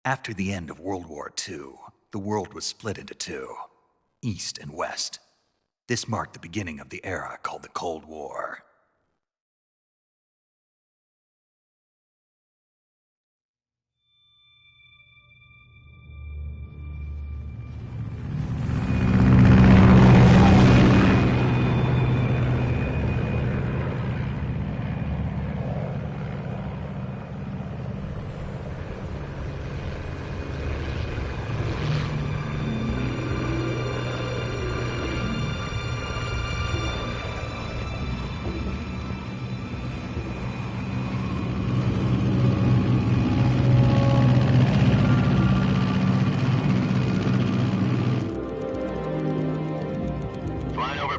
After the end of World War II, the world was split into two, East and West. This marked the beginning of the era called the Cold War.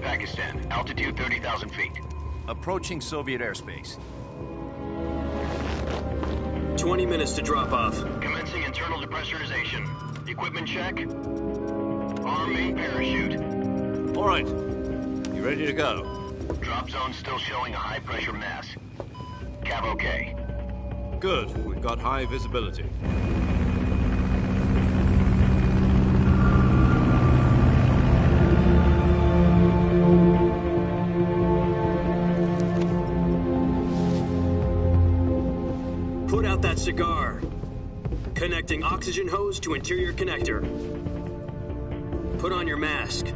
Pakistan, altitude 30,000 feet. Approaching Soviet airspace. 20 minutes to drop off. Commencing internal depressurization. Equipment check. Arm main parachute. All right. You ready to go? Drop zone still showing a high pressure mass. Cav okay. Good. We've got high visibility. Put out that cigar. Connecting oxygen hose to interior connector. Put on your mask.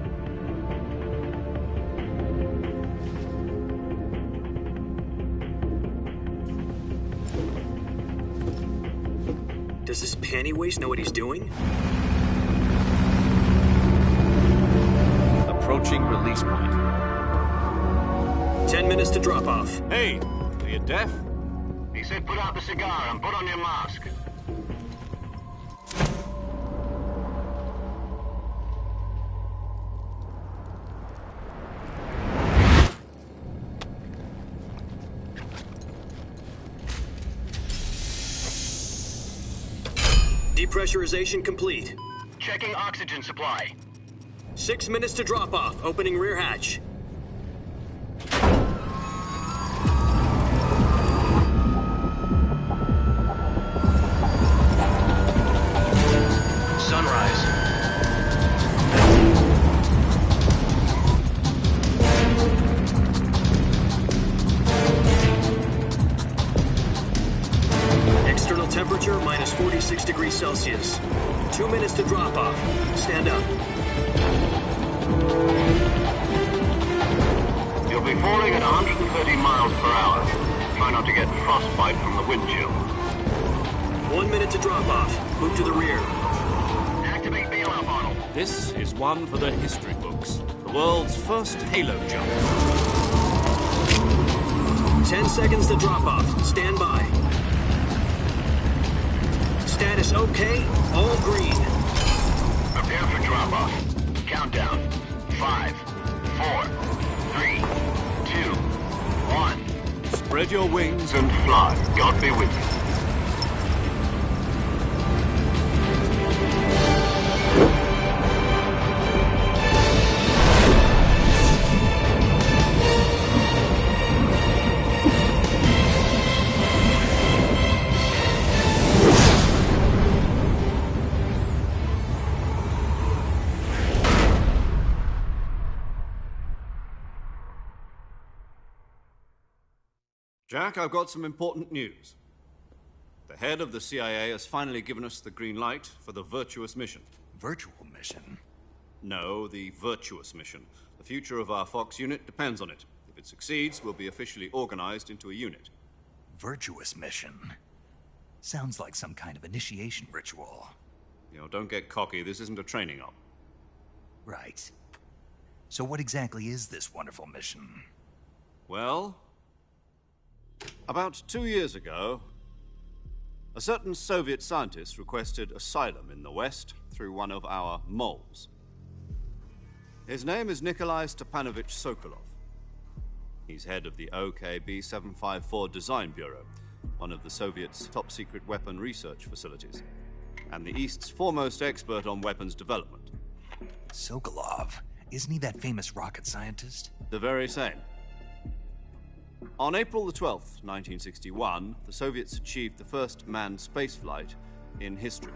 Does this panty waste know what he's doing? Approaching release point. 10 minutes to drop off. Hey, are you deaf? He said put out the cigar and put on your mask. Depressurization complete. Checking oxygen supply. 6 minutes to drop off. Opening rear hatch. Sunrise. External temperature minus 46 degrees Celsius. 2 minutes to drop off. Stand up. You'll be falling at 130 miles per hour. Try not to get frostbite from the wind chill. 1 minute to drop off. Move to the rear. Activate bailout model. This is one for the history books. The world's first halo jump. 10 seconds to drop off. Stand by. Status okay. All green. Prepare for drop off. Countdown. 5, 4, 3, 2, 1. Spread your wings And fly. God be with you. Jack, I've got some important news. The head of the CIA has finally given us the green light for the virtuous mission. Virtual mission? No, the virtuous mission. The future of our Fox unit depends on it. If it succeeds, we'll be officially organized into a unit. Virtuous mission? Sounds like some kind of initiation ritual. You know, don't get cocky. This isn't a training op. Right. So what exactly is this wonderful mission? Well, about 2 years ago, a certain Soviet scientist requested asylum in the West through one of our moles. His name is Nikolai Stepanovich Sokolov. He's head of the OKB 754 Design Bureau, one of the Soviets' top-secret weapon research facilities, and the East's foremost expert on weapons development. Sokolov? Isn't he that famous rocket scientist? The very same. On April the 12th, 1961, the Soviets achieved the first manned spaceflight in history.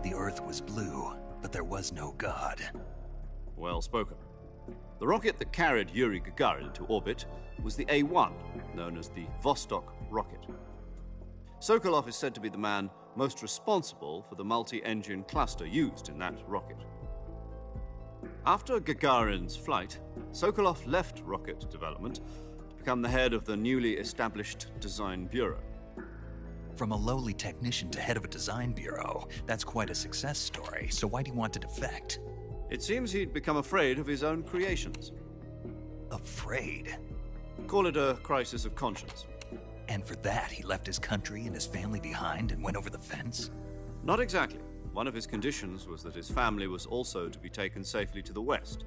The Earth was blue, but there was no God. Well spoken. The rocket that carried Yuri Gagarin to orbit was the A-1, known as the Vostok rocket. Sokolov is said to be the man most responsible for the multi-engine cluster used in that rocket. After Gagarin's flight, Sokolov left rocket development to become the head of the newly established Design Bureau. From a lowly technician to head of a design bureau, that's quite a success story, so why do you want to defect? It seems he'd become afraid of his own creations. Afraid? Call it a crisis of conscience. And for that, he left his country and his family behind and went over the fence? Not exactly. One of his conditions was that his family was also to be taken safely to the west.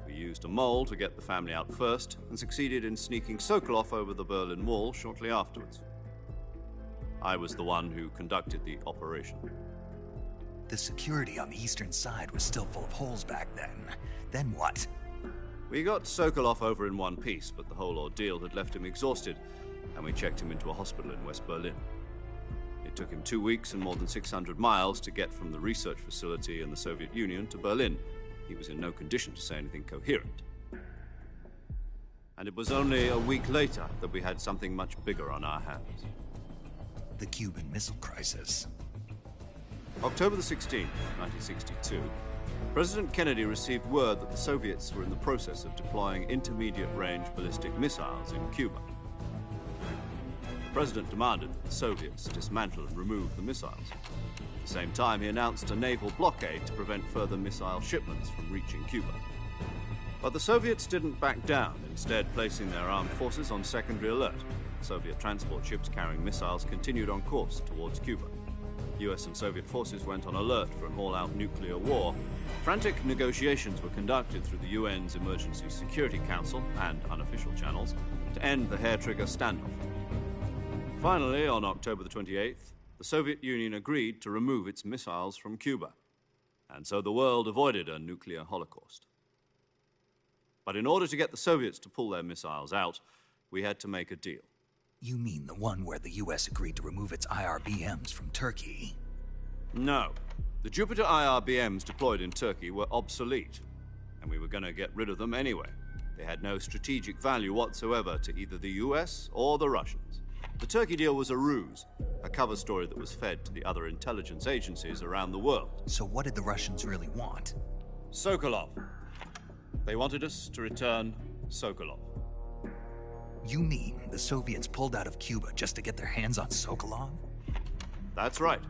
We used a mole to get the family out first and succeeded in sneaking Sokolov over the Berlin Wall shortly afterwards. I was the one who conducted the operation. The security on the eastern side was still full of holes back then. Then what? We got Sokolov over in one piece, but the whole ordeal had left him exhausted, and we checked him into a hospital in West Berlin. It took him 2 weeks and more than 600 miles to get from the research facility in the Soviet Union to Berlin. He was in no condition to say anything coherent. And it was only a week later that we had something much bigger on our hands. The Cuban Missile Crisis. October the 16th, 1962, President Kennedy received word that the Soviets were in the process of deploying intermediate-range ballistic missiles in Cuba. The President demanded that the Soviets dismantle and remove the missiles. At the same time, he announced a naval blockade to prevent further missile shipments from reaching Cuba. But the Soviets didn't back down, instead placing their armed forces on secondary alert. Soviet transport ships carrying missiles continued on course towards Cuba. US and Soviet forces went on alert for an all-out nuclear war. Frantic negotiations were conducted through the UN's Emergency Security Council and unofficial channels to end the hair-trigger standoff. Finally, on October the 28th, the Soviet Union agreed to remove its missiles from Cuba, and so the world avoided a nuclear holocaust. But in order to get the Soviets to pull their missiles out, we had to make a deal. You mean the one where the US agreed to remove its IRBMs from Turkey? No. The Jupiter IRBMs deployed in Turkey were obsolete, and we were going to get rid of them anyway. They had no strategic value whatsoever to either the US or the Russians. The Turkey deal was a ruse, a cover story that was fed to the other intelligence agencies around the world. So what did the Russians really want? Sokolov. They wanted us to return Sokolov. You mean the Soviets pulled out of Cuba just to get their hands on Sokolov? That's right.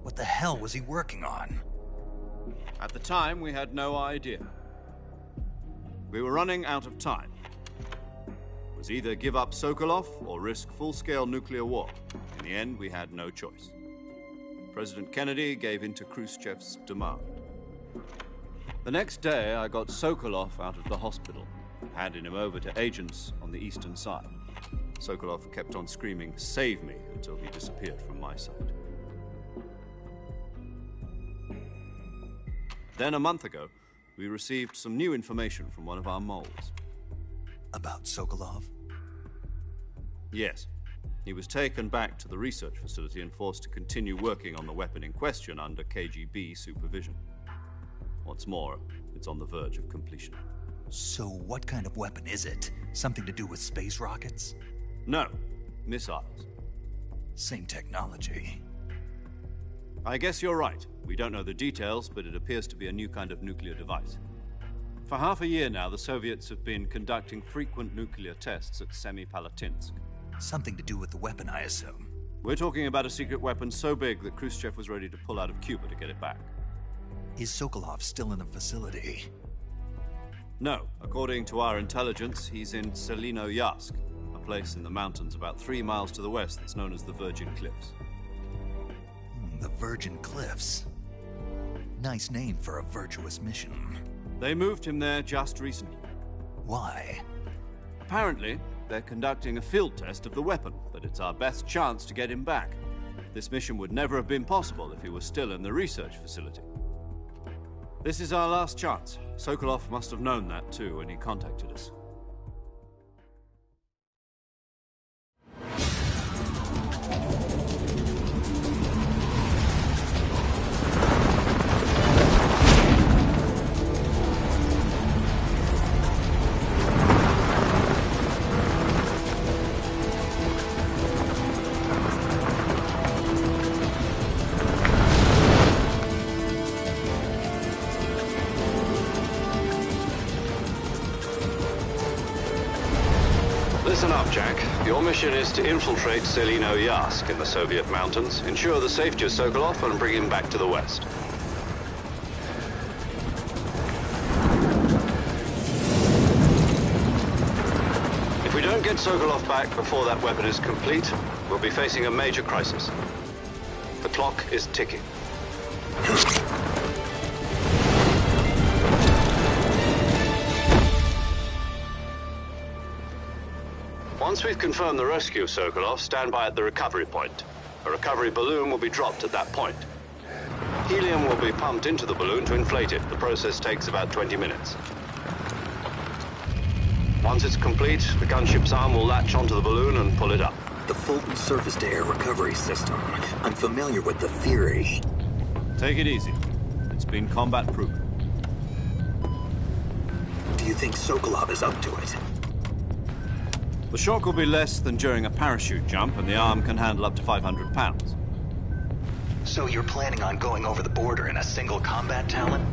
What the hell was he working on? At the time, we had no idea. We were running out of time. It was either give up Sokolov or risk full-scale nuclear war. In the end, we had no choice. President Kennedy gave in to Khrushchev's demand. The next day, I got Sokolov out of the hospital, handing him over to agents on the eastern side. Sokolov kept on screaming, "Save me," until he disappeared from my sight. Then a month ago, we received some new information from one of our moles. About Sokolov? Yes. He was taken back to the research facility and forced to continue working on the weapon in question under KGB supervision. What's more, it's on the verge of completion. So what kind of weapon is it? Something to do with space rockets? No, missiles. Same technology. I guess you're right. We don't know the details, but it appears to be a new kind of nuclear device. For half a year now, the Soviets have been conducting frequent nuclear tests at Semipalatinsk. Something to do with the weapon, I assume. We're talking about a secret weapon so big that Khrushchev was ready to pull out of Cuba to get it back. Is Sokolov still in the facility? No. According to our intelligence, he's in Selinoyarsk, a place in the mountains about 3 miles to the west that's known as the Virgin Cliffs. The Virgin Cliffs. Nice name for a virtuous mission. They moved him there just recently. Why? Apparently, they're conducting a field test of the weapon, but it's our best chance to get him back. This mission would never have been possible if he was still in the research facility. This is our last chance. Sokolov must have known that too when he contacted us. mission is to infiltrate Selino-Yask in the Soviet mountains, ensure the safety of Sokolov, and bring him back to the West. If we don't get Sokolov back before that weapon is complete, we'll be facing a major crisis. The clock is ticking. Once we've confirmed the rescue of Sokolov, stand by at the recovery point. A recovery balloon will be dropped at that point. Helium will be pumped into the balloon to inflate it. The process takes about 20 minutes. Once it's complete, the gunship's arm will latch onto the balloon and pull it up. The Fulton surface-to-air recovery system. I'm familiar with the theory. Take it easy. It's been combat-proven. Do you think Sokolov is up to it? The shock will be less than during a parachute jump, and the arm can handle up to 500 pounds. So you're planning on going over the border in a single combat Talon?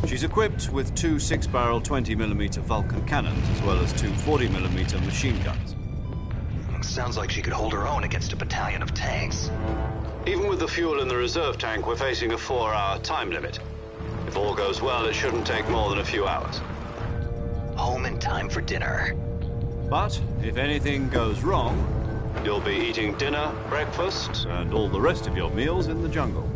She's equipped with two 6-barrel 20mm Vulcan cannons, as well as two 40mm machine guns. Sounds like she could hold her own against a battalion of tanks. Even with the fuel in the reserve tank, we're facing a 4-hour time limit. If all goes well, it shouldn't take more than a few hours. Home in time for dinner. But if anything goes wrong, you'll be eating dinner, breakfast, and all the rest of your meals in the jungle.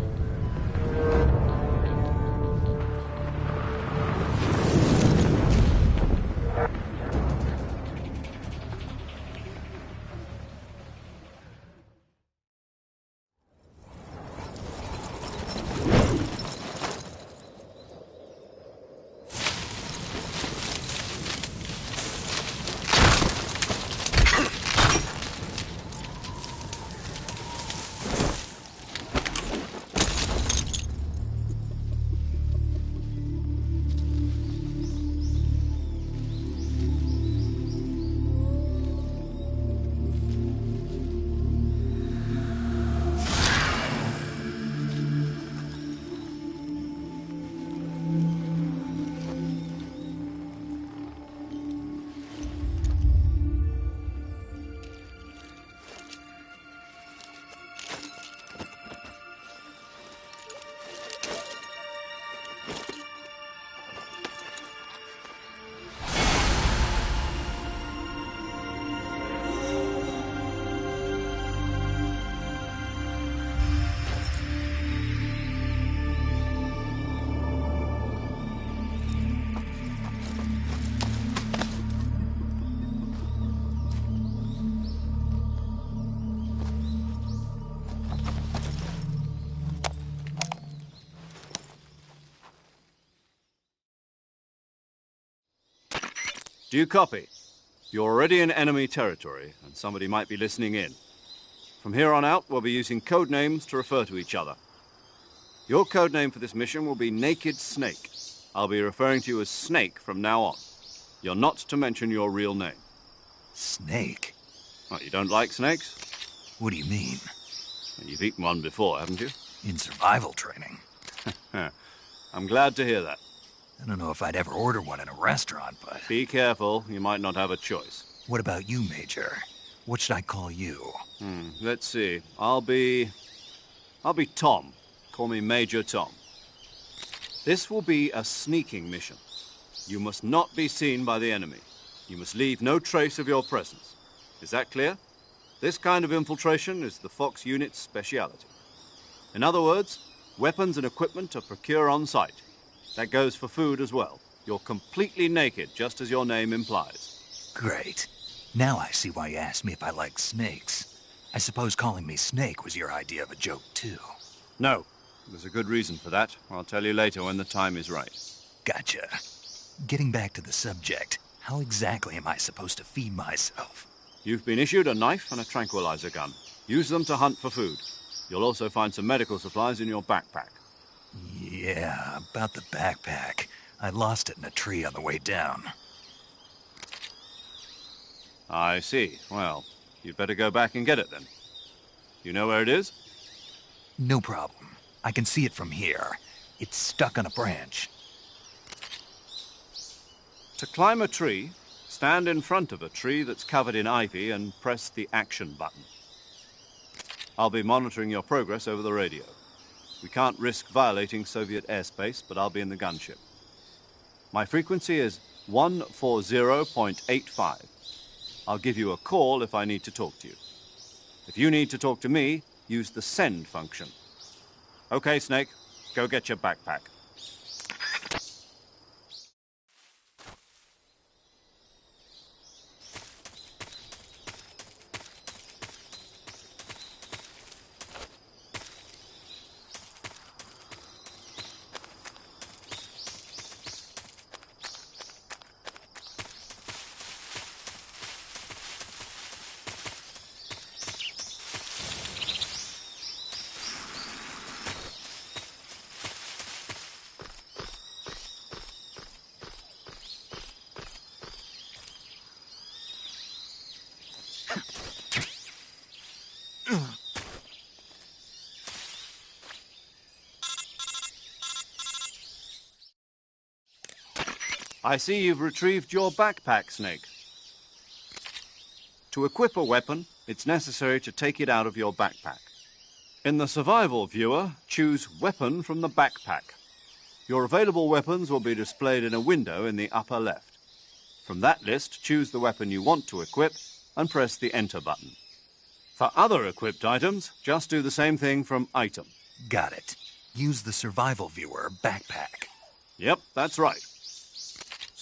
Do you copy? You're already in enemy territory, and somebody might be listening in. From here on out, we'll be using code names to refer to each other. Your code name for this mission will be Naked Snake. I'll be referring to you as Snake from now on. You're not to mention your real name. Snake? What, you don't like snakes? What do you mean? You've eaten one before, haven't you? In survival training. I'm glad to hear that. I don't know if I'd ever order one in a restaurant, but... Be careful, you might not have a choice. What about you, Major? What should I call you? Let's see. I'll be Tom. Call me Major Tom. This will be a sneaking mission. You must not be seen by the enemy. You must leave no trace of your presence. Is that clear? This kind of infiltration is the Fox unit's speciality. In other words, weapons and equipment are procured on site. That goes for food as well. You're completely naked, just as your name implies. Great. Now I see why you asked me if I like snakes. I suppose calling me Snake was your idea of a joke, too. No. There's a good reason for that. I'll tell you later when the time is right. Gotcha. Getting back to the subject, how exactly am I supposed to feed myself? You've been issued a knife and a tranquilizer gun. Use them to hunt for food. You'll also find some medical supplies in your backpack. Yeah, about the backpack. I lost it in a tree on the way down. I see. Well, you'd better go back and get it then. You know where it is? No problem. I can see it from here. It's stuck on a branch. To climb a tree, Stand in front of a tree that's covered in ivy and press the action button. I'll be monitoring your progress over the radio. We can't risk violating Soviet airspace, but I'll be in the gunship. My frequency is 140.85. I'll give you a call if I need to talk to you. If you need to talk to me, use the send function. Okay, Snake, go get your backpack. I see you've retrieved your backpack, Snake. To equip a weapon, it's necessary to take it out of your backpack. In the survival viewer, choose Weapon from the backpack. Your available weapons will be displayed in a window in the upper left. From that list, choose the weapon you want to equip and press the Enter button. For other equipped items, just do the same thing from Item. Got it. Use the survival viewer backpack. Yep, that's right.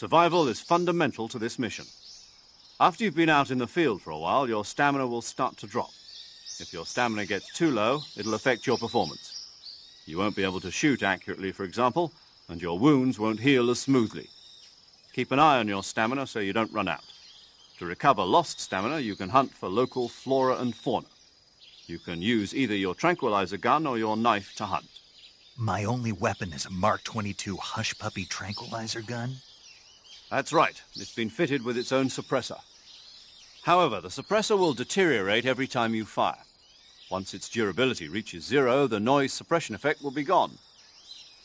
Survival is fundamental to this mission. After you've been out in the field for a while, your stamina will start to drop. If your stamina gets too low, it'll affect your performance. You won't be able to shoot accurately, for example, and your wounds won't heal as smoothly. Keep an eye on your stamina so you don't run out. To recover lost stamina, you can hunt for local flora and fauna. You can use either your tranquilizer gun or your knife to hunt. My only weapon is a Mark 22 Hush Puppy tranquilizer gun? That's right. It's been fitted with its own suppressor. However, the suppressor will deteriorate every time you fire. Once its durability reaches 0, the noise suppression effect will be gone.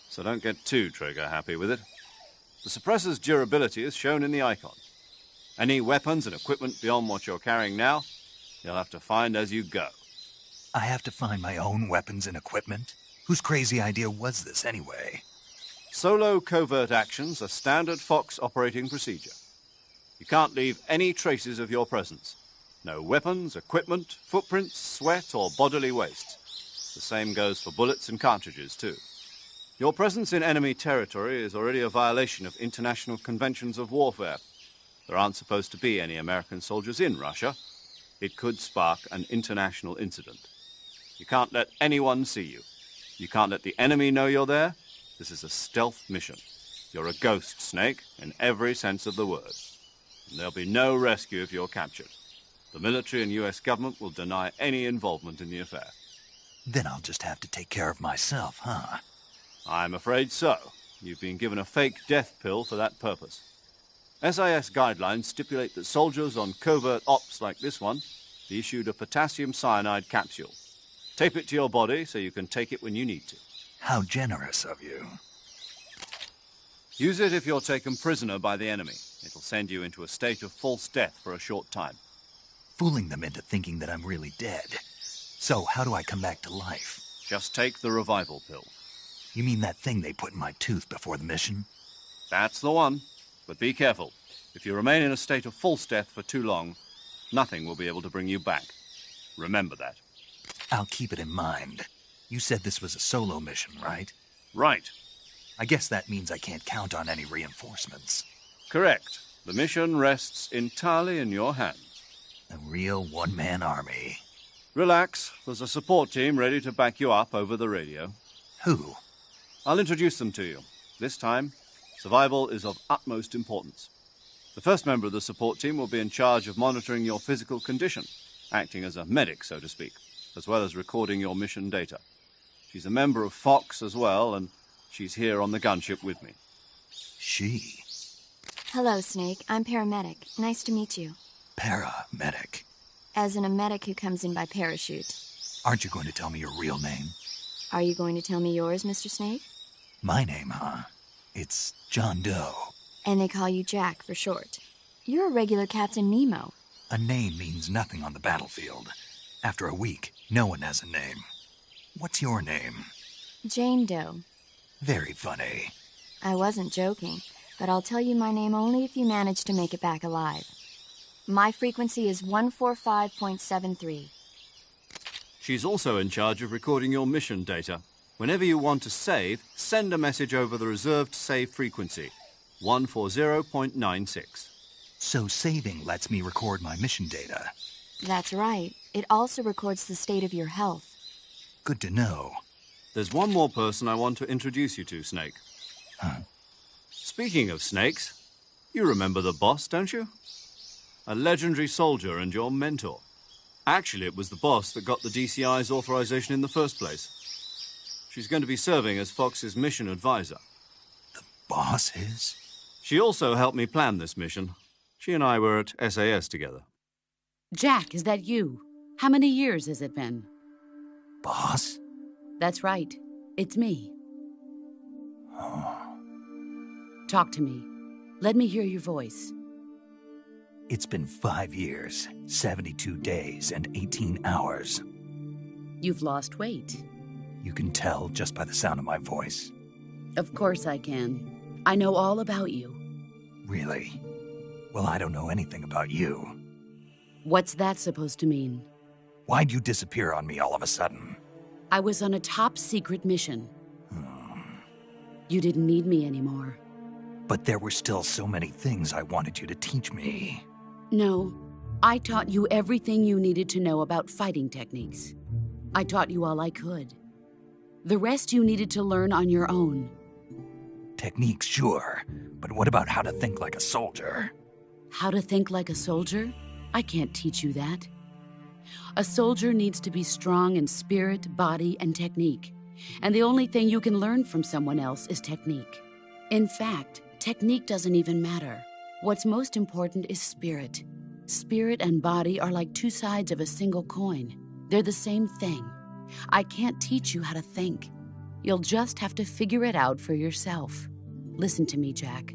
So don't get too trigger-happy with it. The suppressor's durability is shown in the icon. Any weapons and equipment beyond what you're carrying now, you'll have to find as you go. I have to find my own weapons and equipment? Whose crazy idea was this anyway? Solo covert actions are standard Fox operating procedure. You can't leave any traces of your presence. No weapons, equipment, footprints, sweat, or bodily waste. The same goes for bullets and cartridges, too. Your presence in enemy territory is already a violation of international conventions of warfare. There aren't supposed to be any American soldiers in Russia. It could spark an international incident. You can't let anyone see you. You can't let the enemy know you're there. This is a stealth mission. You're a ghost, Snake, in every sense of the word. And there'll be no rescue if you're captured. The military and U.S. government will deny any involvement in the affair. Then I'll just have to take care of myself, huh? I'm afraid so. You've been given a fake death pill for that purpose. SIS guidelines stipulate that soldiers on covert ops like this one be issued a potassium cyanide capsule. Tape it to your body so you can take it when you need to. How generous of you. Use it if you're taken prisoner by the enemy. It'll send you into a state of false death for a short time. Fooling them into thinking that I'm really dead. So how do I come back to life? Just take the revival pill. You mean that thing they put in my tooth before the mission? That's the one. But be careful. If you remain in a state of false death for too long, nothing will be able to bring you back. Remember that. I'll keep it in mind. You said this was a solo mission, right? Right. I guess that means I can't count on any reinforcements. Correct. The mission rests entirely in your hands. A real one-man army. Relax. There's a support team ready to back you up over the radio. Who? I'll introduce them to you. This time, survival is of utmost importance. The first member of the support team will be in charge of monitoring your physical condition, acting as a medic, so to speak, as well as recording your mission data. She's a member of Fox as well, and she's here on the gunship with me. She? Hello, Snake. I'm paramedic. Nice to meet you. Paramedic. As in a medic who comes in by parachute. Aren't you going to tell me your real name? Are you going to tell me yours, Mr. Snake? My name, huh? It's John Doe. And they call you Jack for short. You're a regular Captain Nemo. A name means nothing on the battlefield. After a week, no one has a name. What's your name? Jane Doe. Very funny. I wasn't joking, but I'll tell you my name only if you manage to make it back alive. My frequency is 145.73. She's also in charge of recording your mission data. Whenever you want to save, send a message over the reserved save frequency, 140.96. So saving lets me record my mission data. That's right. It also records the state of your health. Good to know. There's one more person I want to introduce you to, Snake. Huh? Speaking of snakes, you remember the boss, don't you? A legendary soldier and your mentor. Actually, it was the boss that got the DCI's authorization in the first place. She's going to be serving as Fox's mission advisor. The boss is? She also helped me plan this mission. She and I were at SAS together. Jack, is that you? How many years has it been? Boss? That's right. It's me. Oh. Talk to me. Let me hear your voice. It's been 5 years, 72 days, and 18 hours. You've lost weight. You can tell just by the sound of my voice. Of course I can. I know all about you. Really? Well, I don't know anything about you. What's that supposed to mean? Why'd you disappear on me all of a sudden? I was on a top-secret mission. You didn't need me anymore. But there were still so many things I wanted you to teach me. No, I taught you everything you needed to know about fighting techniques. I taught you all I could. The rest you needed to learn on your own. Techniques, sure. But what about how to think like a soldier? How to think like a soldier? I can't teach you that. A soldier needs to be strong in spirit, body, and technique. And the only thing you can learn from someone else is technique. In fact, technique doesn't even matter. What's most important is spirit. Spirit and body are like two sides of a single coin. They're the same thing. I can't teach you how to think. You'll just have to figure it out for yourself. Listen to me, Jack.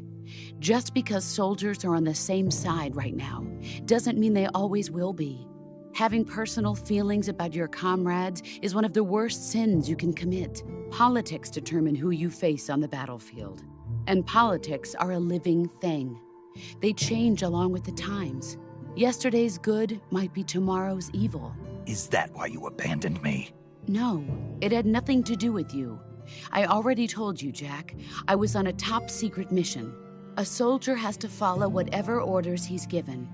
Just because soldiers are on the same side right now doesn't mean they always will be. Having personal feelings about your comrades is one of the worst sins you can commit. Politics determine who you face on the battlefield. And politics are a living thing. They change along with the times. Yesterday's good might be tomorrow's evil. Is that why you abandoned me? No, it had nothing to do with you. I already told you, Jack. I was on a top-secret mission. A soldier has to follow whatever orders he's given.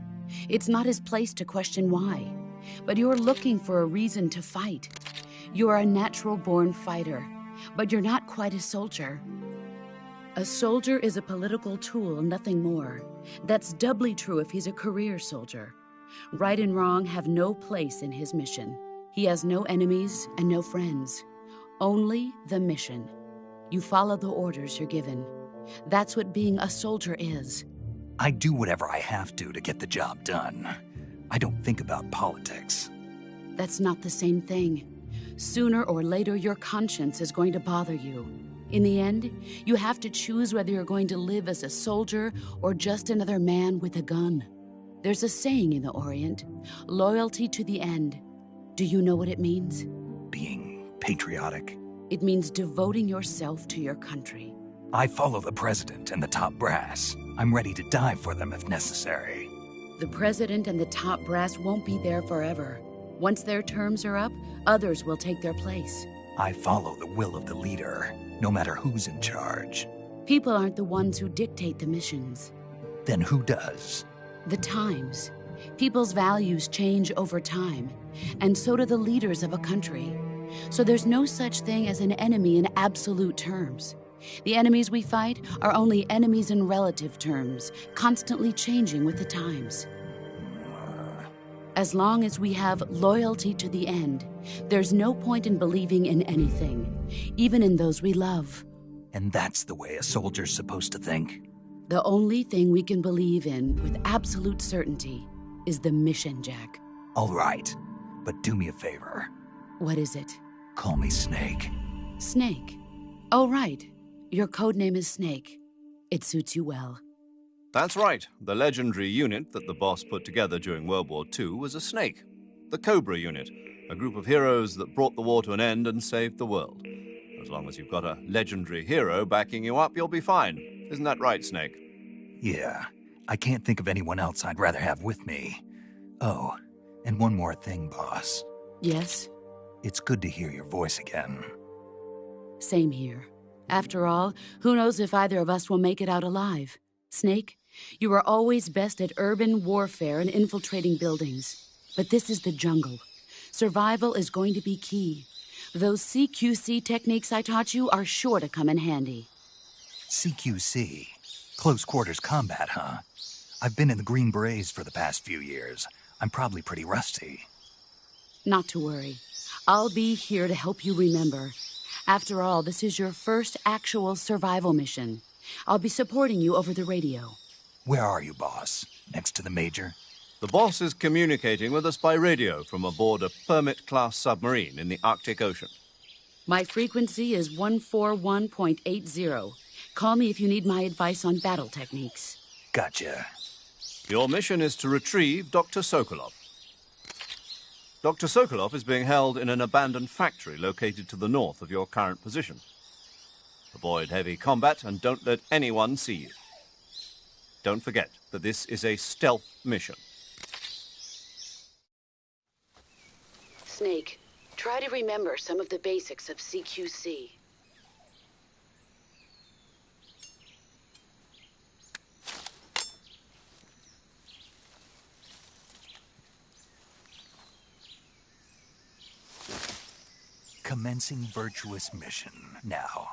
It's not his place to question why. But you're looking for a reason to fight. You're a natural-born fighter, but you're not quite a soldier. A soldier is a political tool, nothing more. That's doubly true if he's a career soldier. Right and wrong have no place in his mission. He has no enemies and no friends. Only the mission. You follow the orders you're given. That's what being a soldier is. I do whatever I have to get the job done. I don't think about politics. That's not the same thing. Sooner or later, your conscience is going to bother you. In the end, you have to choose whether you're going to live as a soldier or just another man with a gun. There's a saying in the Orient, loyalty to the end. Do you know what it means? Being patriotic. It means devoting yourself to your country. I follow the president and the top brass. I'm ready to die for them if necessary. The president and the top brass won't be there forever. Once their terms are up, others will take their place. I follow the will of the leader, no matter who's in charge. People aren't the ones who dictate the missions. Then who does? The times. People's values change over time, and so do the leaders of a country. So there's no such thing as an enemy in absolute terms. The enemies we fight are only enemies in relative terms, constantly changing with the times. As long as we have loyalty to the end, there's no point in believing in anything, even in those we love. And that's the way a soldier's supposed to think? The only thing we can believe in with absolute certainty is the mission, Jack. All right, but do me a favor. What is it? Call me Snake. Snake. Oh, right. Your code name is Snake. It suits you well. That's right. The legendary unit that the boss put together during World War II was a snake. The Cobra unit, a group of heroes that brought the war to an end and saved the world. As long as you've got a legendary hero backing you up, you'll be fine. Isn't that right, Snake? Yeah, I can't think of anyone else I'd rather have with me. Oh, and one more thing, boss. Yes? It's good to hear your voice again. Same here. After all, who knows if either of us will make it out alive? Snake, you are always best at urban warfare and infiltrating buildings. But this is the jungle. Survival is going to be key. Those CQC techniques I taught you are sure to come in handy. CQC? Close quarters combat, huh? I've been in the Green Berets for the past few years. I'm probably pretty rusty. Not to worry. I'll be here to help you remember. After all, this is your first actual survival mission. I'll be supporting you over the radio. Where are you, boss? Next to the Major? The boss is communicating with us by radio from aboard a Permit-class submarine in the Arctic Ocean. My frequency is 141.80. Call me if you need my advice on battle techniques. Gotcha. Your mission is to retrieve Dr. Sokolov. Dr. Sokolov is being held in an abandoned factory located to the north of your current position. Avoid heavy combat and don't let anyone see you. Don't forget that this is a stealth mission. Snake, try to remember some of the basics of CQC. Commencing virtuous mission now.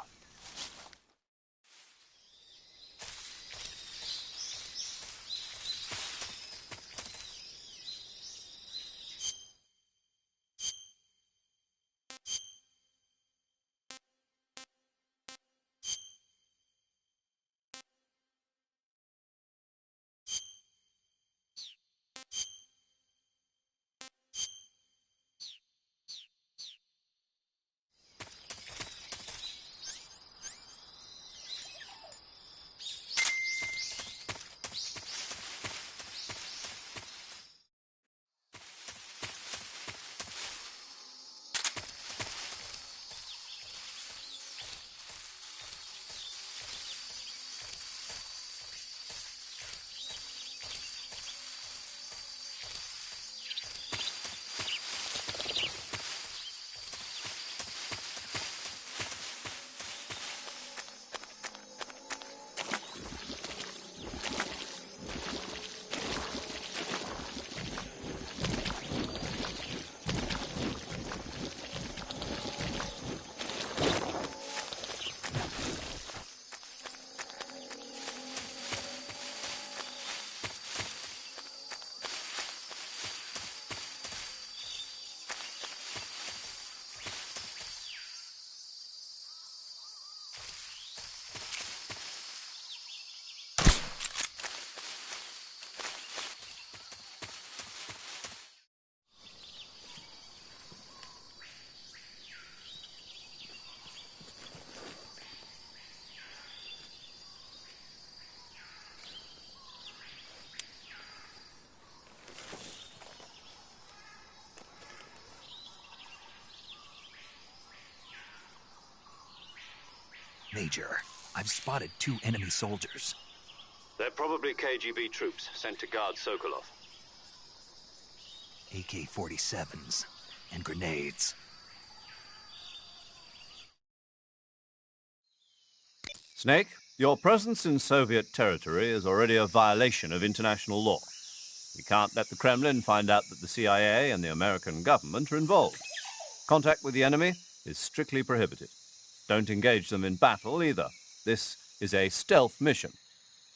Major, I've spotted 2 enemy soldiers. They're probably KGB troops sent to guard Sokolov. AK-47s and grenades. Snake, your presence in Soviet territory is already a violation of international law. We can't let the Kremlin find out that the CIA and the American government are involved. Contact with the enemy is strictly prohibited. Don't engage them in battle either. This is a stealth mission.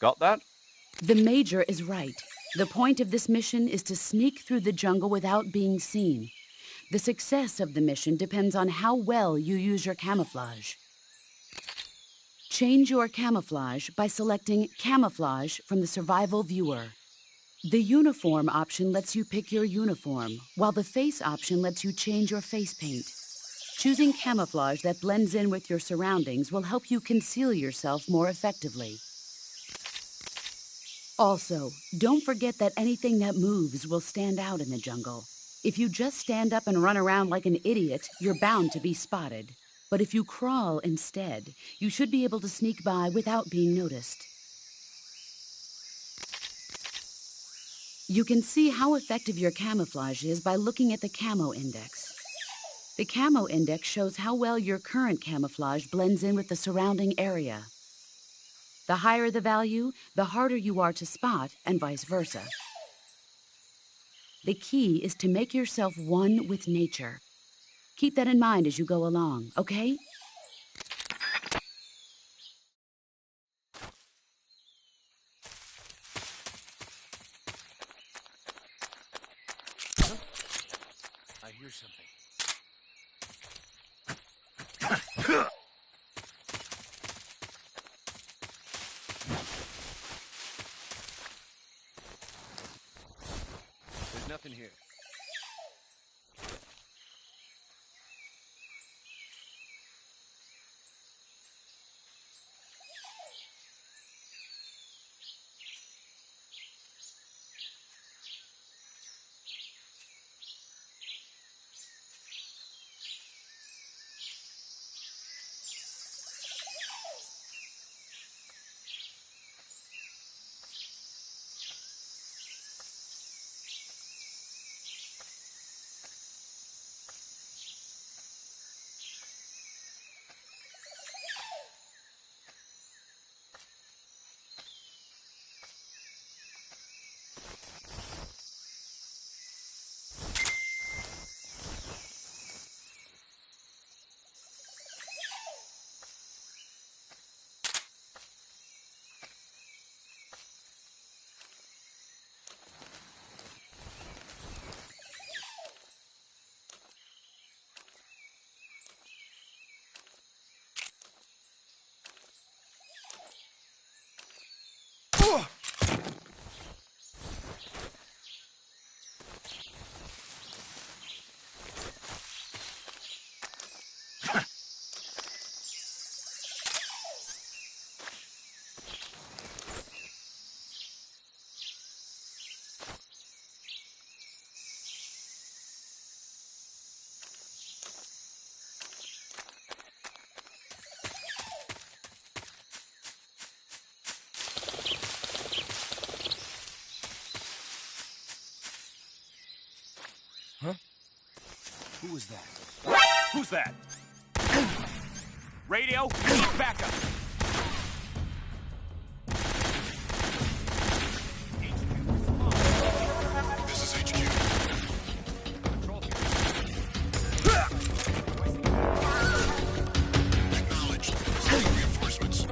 Got that? The Major is right. The point of this mission is to sneak through the jungle without being seen. The success of the mission depends on how well you use your camouflage. Change your camouflage by selecting Camouflage from the Survival Viewer. The Uniform option lets you pick your uniform, while the Face option lets you change your face paint. Choosing camouflage that blends in with your surroundings will help you conceal yourself more effectively. Also, don't forget that anything that moves will stand out in the jungle. If you just stand up and run around like an idiot, you're bound to be spotted. But if you crawl instead, you should be able to sneak by without being noticed. You can see how effective your camouflage is by looking at the camo index. The camo index shows how well your current camouflage blends in with the surrounding area. The higher the value, the harder you are to spot, and vice versa. The key is to make yourself one with nature. Keep that in mind as you go along, okay? I hear something. There's nothing here. Huh? Who was that? Who's that? Radio, we need backup. This is HQ. Control here. Acknowledged. Sending reinforcements.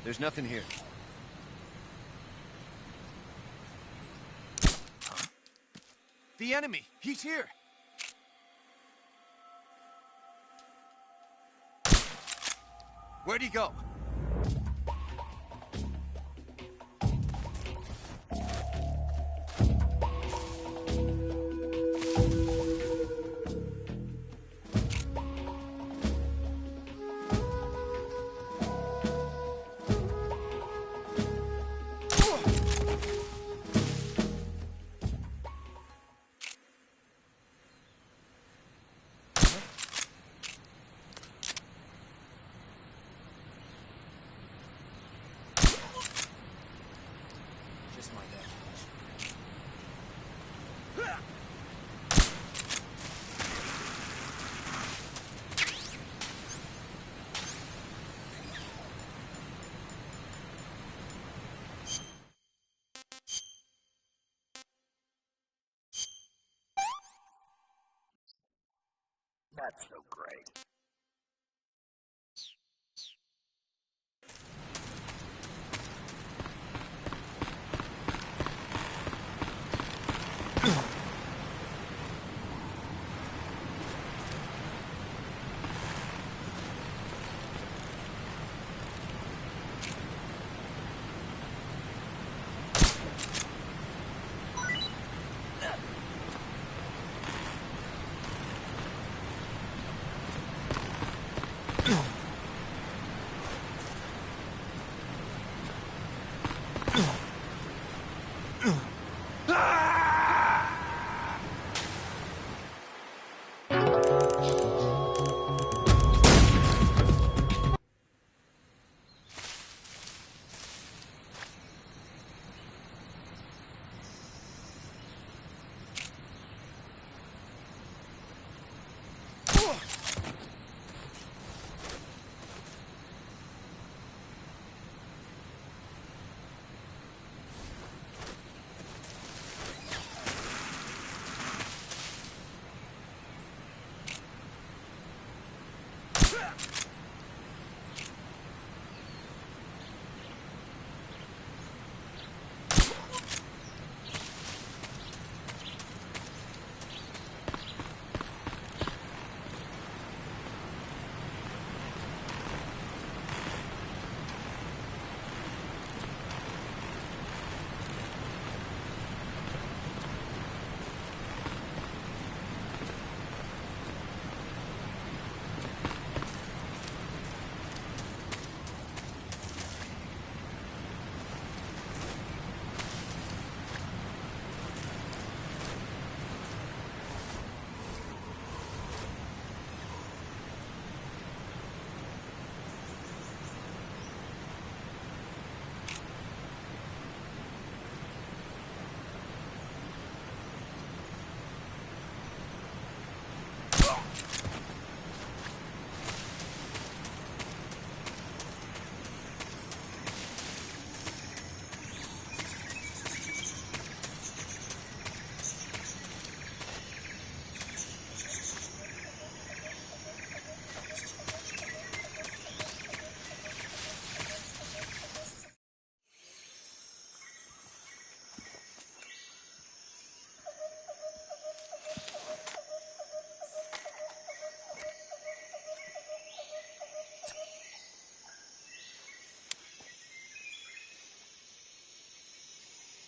There's nothing here. Huh? The enemy! He's here! Where'd he go? Just my imagination. That's so great.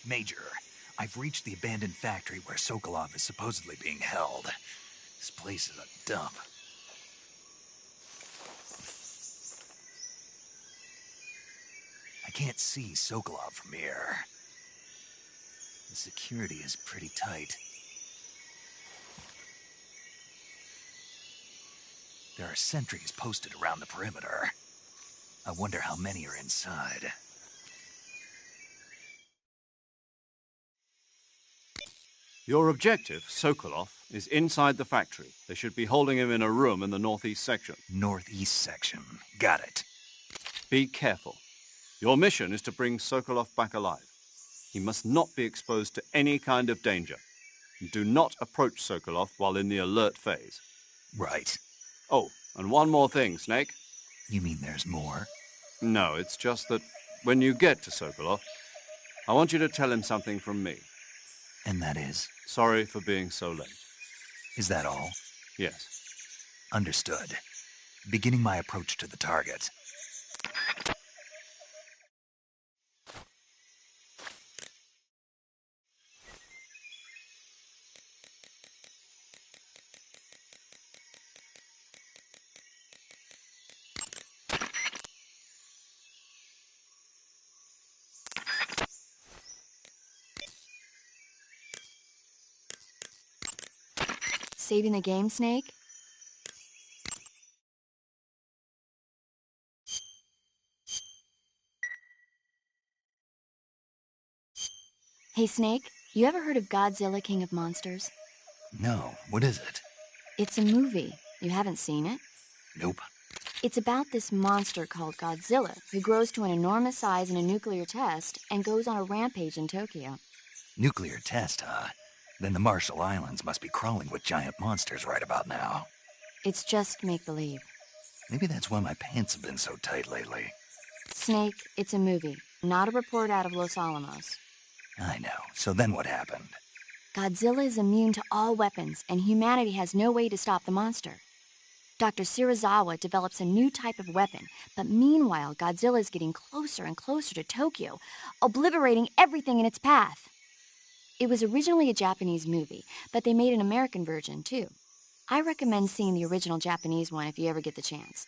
Major, I've reached the abandoned factory where Sokolov is supposedly being held. This place is a dump. I can't see Sokolov from here. The security is pretty tight. There are sentries posted around the perimeter. I wonder how many are inside. Your objective, Sokolov, is inside the factory. They should be holding him in a room in the northeast section. Northeast section. Got it. Be careful. Your mission is to bring Sokolov back alive. He must not be exposed to any kind of danger. Do not approach Sokolov while in the alert phase. Right. Oh, and one more thing, Snake. You mean there's more? No, it's just that when you get to Sokolov, I want you to tell him something from me. And that is? Sorry for being so late. Is that all? Yes. Understood. Beginning my approach to the target. Saving the game, Snake? Hey, Snake, you ever heard of Godzilla, King of Monsters? No, what is it? It's a movie. You haven't seen it? Nope. It's about this monster called Godzilla, who grows to an enormous size in a nuclear test and goes on a rampage in Tokyo. Nuclear test, huh? Then the Marshall Islands must be crawling with giant monsters right about now. It's just make-believe. Maybe that's why my pants have been so tight lately. Snake, it's a movie, not a report out of Los Alamos. I know. So then what happened? Godzilla is immune to all weapons, and humanity has no way to stop the monster. Dr. Shirazawa develops a new type of weapon, but meanwhile, Godzilla is getting closer and closer to Tokyo, obliterating everything in its path. It was originally a Japanese movie, but they made an American version, too. I recommend seeing the original Japanese one if you ever get the chance.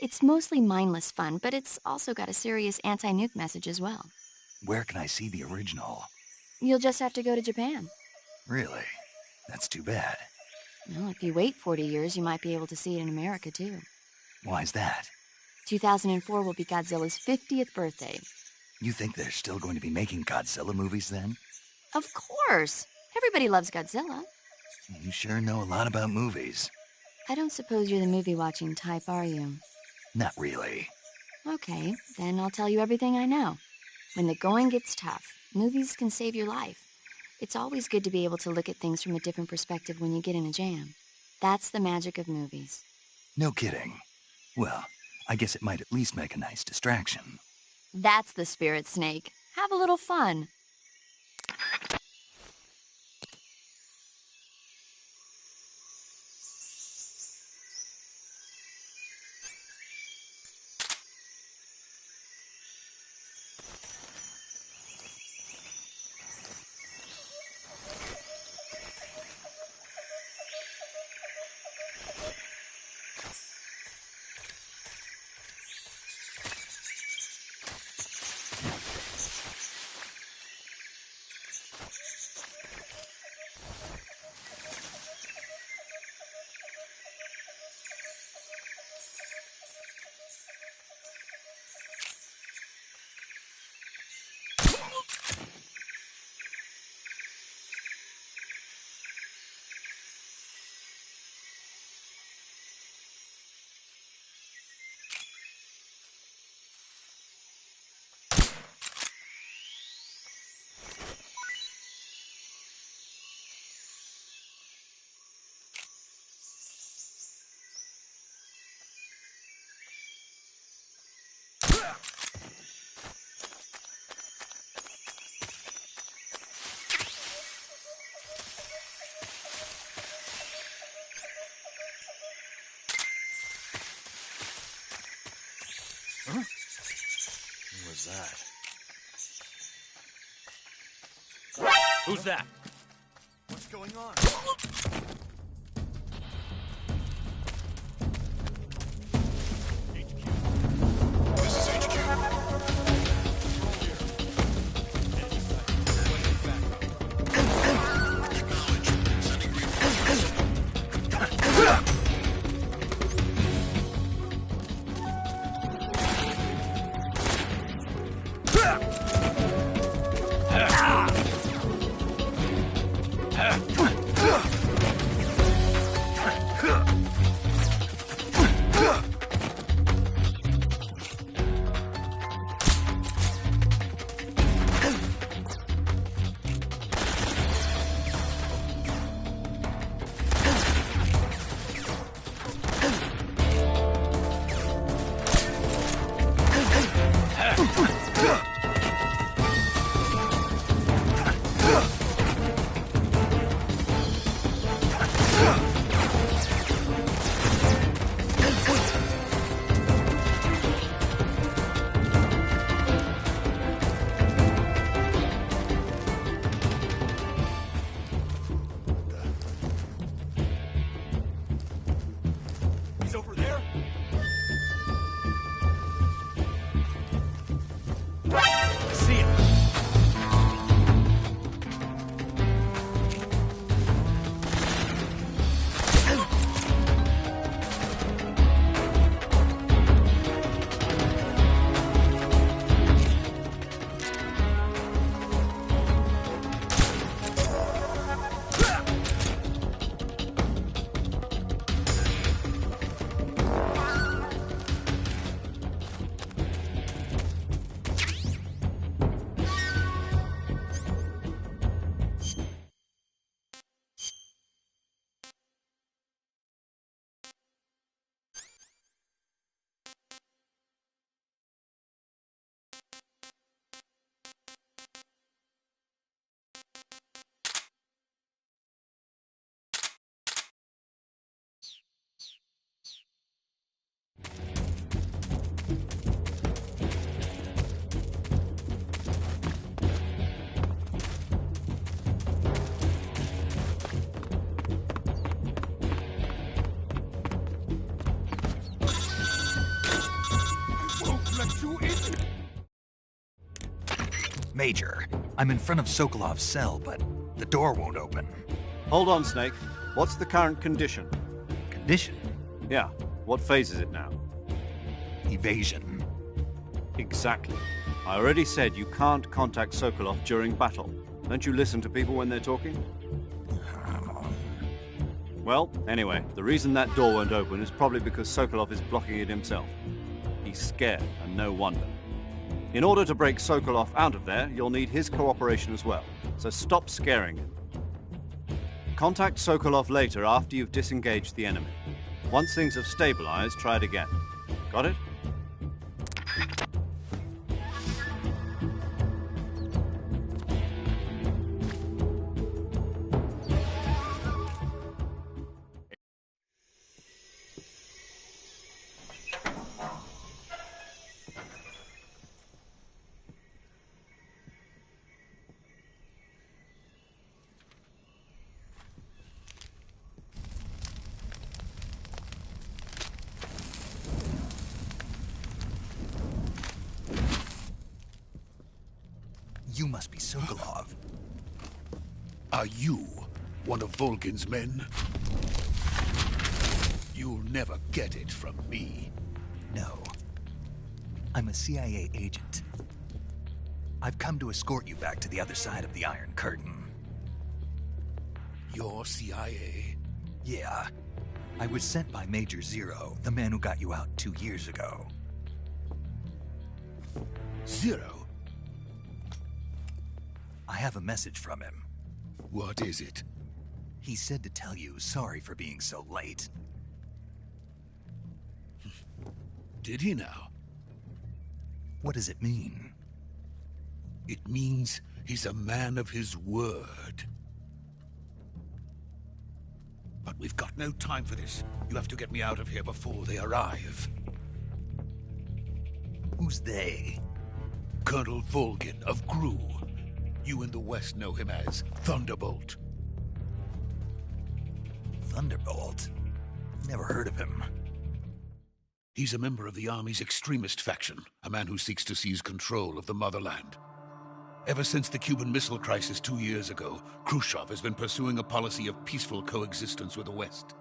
It's mostly mindless fun, but it's also got a serious anti-nuke message as well. Where can I see the original? You'll just have to go to Japan. Really? That's too bad. Well, if you wait 40 years, you might be able to see it in America, too. Why's that? 2004 will be Godzilla's 50th birthday. You think they're still going to be making Godzilla movies then? Of course! Everybody loves Godzilla. You sure know a lot about movies. I don't suppose you're the movie-watching type, are you? Not really. Okay, then I'll tell you everything I know. When the going gets tough, movies can save your life. It's always good to be able to look at things from a different perspective when you get in a jam. That's the magic of movies. No kidding. Well, I guess it might at least make a nice distraction. That's the spirit, Snake. Have a little fun. Huh? What was that? Who's that? What's going on? This is HQ. Acknowledge. Sending reinforcements. Major, I'm in front of Sokolov's cell, but the door won't open. Hold on, Snake. What's the current condition? Condition? Yeah. What phase is it now? Evasion. Exactly. I already said you can't contact Sokolov during battle. Don't you listen to people when they're talking? Well, anyway, the reason that door won't open is probably because Sokolov is blocking it himself. He's scared, and no wonder. In order to break Sokolov out of there, you'll need his cooperation as well. So stop scaring him. Contact Sokolov later after you've disengaged the enemy. Once things have stabilized, try it again. Got it? You must be Sokolov. Are you one of Volgin's men? You'll never get it from me. No. I'm a CIA agent. I've come to escort you back to the other side of the Iron Curtain. You're CIA? Yeah. I was sent by Major Zero, the man who got you out 2 years ago. Zero? I have a message from him. What is it? He said to tell you sorry for being so late. Did he now? What does it mean? It means he's a man of his word. But we've got no time for this. You have to get me out of here before they arrive. Who's they? Colonel Volgin of GRU. You in the West know him as Thunderbolt. Thunderbolt? Never heard of him. He's a member of the Army's extremist faction, a man who seeks to seize control of the motherland. Ever since the Cuban Missile Crisis 2 years ago, Khrushchev has been pursuing a policy of peaceful coexistence with the West.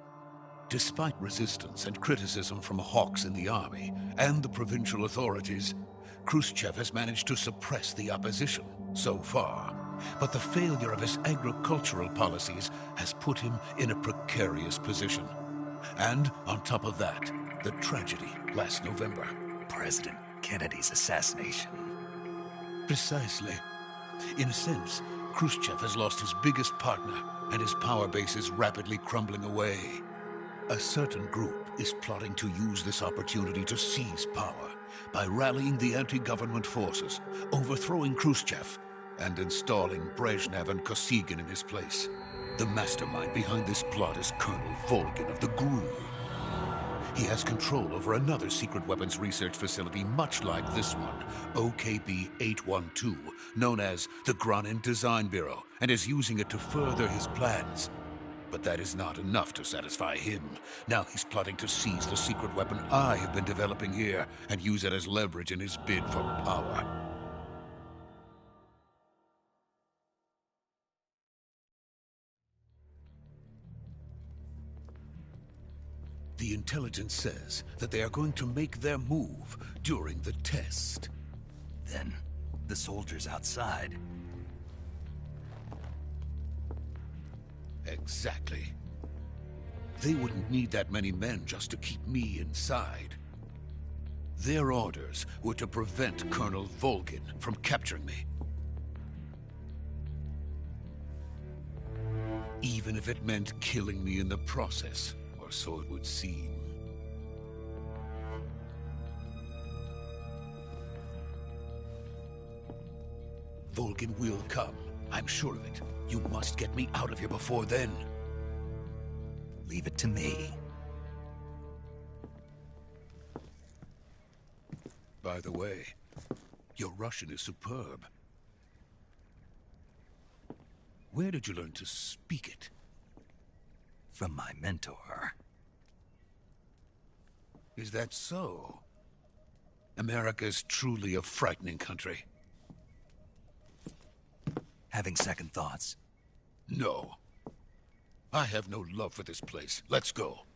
Despite resistance and criticism from hawks in the Army and the provincial authorities, Khrushchev has managed to suppress the opposition so far. But the failure of his agricultural policies has put him in a precarious position. And on top of that, the tragedy last November. President Kennedy's assassination. Precisely. In a sense, Khrushchev has lost his biggest partner, and his power base is rapidly crumbling away. A certain group is plotting to use this opportunity to seize power by rallying the anti-government forces, overthrowing Khrushchev, and installing Brezhnev and Kosygin in his place. The mastermind behind this plot is Colonel Volgin of the GRU. He has control over another secret weapons research facility much like this one, OKB-812, known as the Granin Design Bureau, and is using it to further his plans. But that is not enough to satisfy him. Now he's plotting to seize the secret weapon I have been developing here and use it as leverage in his bid for power. The intelligence says that they are going to make their move during the test. Then, the soldiers outside. Exactly. They wouldn't need that many men just to keep me inside. Their orders were to prevent Colonel Volgin from capturing me. Even if it meant killing me in the process, or so it would seem. Volgin will come. I'm sure of it. You must get me out of here before then. Leave it to me. By the way, your Russian is superb. Where did you learn to speak it? From my mentor. Is that so? America is truly a frightening country. Having second thoughts? No. I have no love for this place. Let's go.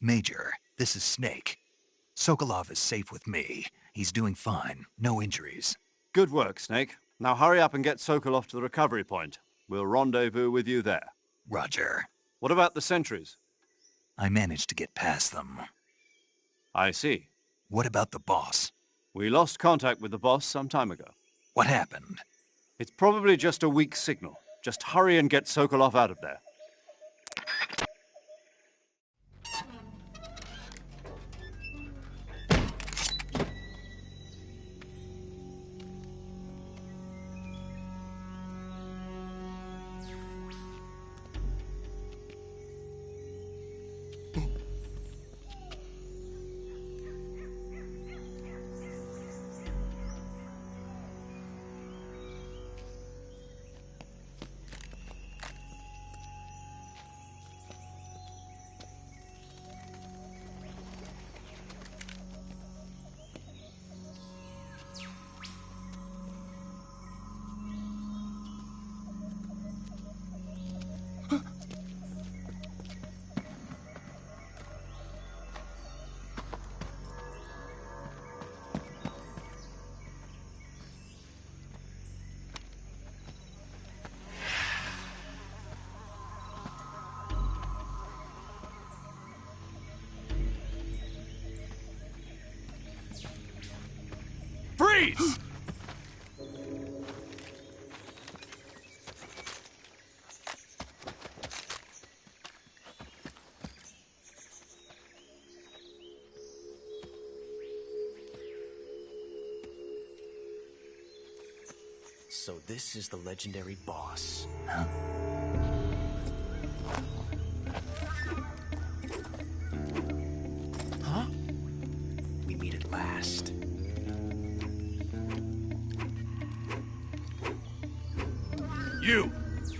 Major, this is Snake. Sokolov is safe with me. He's doing fine. No injuries. Good work, Snake. Now hurry up and get Sokolov to the recovery point. We'll rendezvous with you there. Roger. What about the sentries? I managed to get past them. I see. What about the boss? We lost contact with the boss some time ago. What happened? It's probably just a weak signal. Just hurry and get Sokolov out of there. Freeze! So this is the legendary boss. Huh? Huh? We meet at last.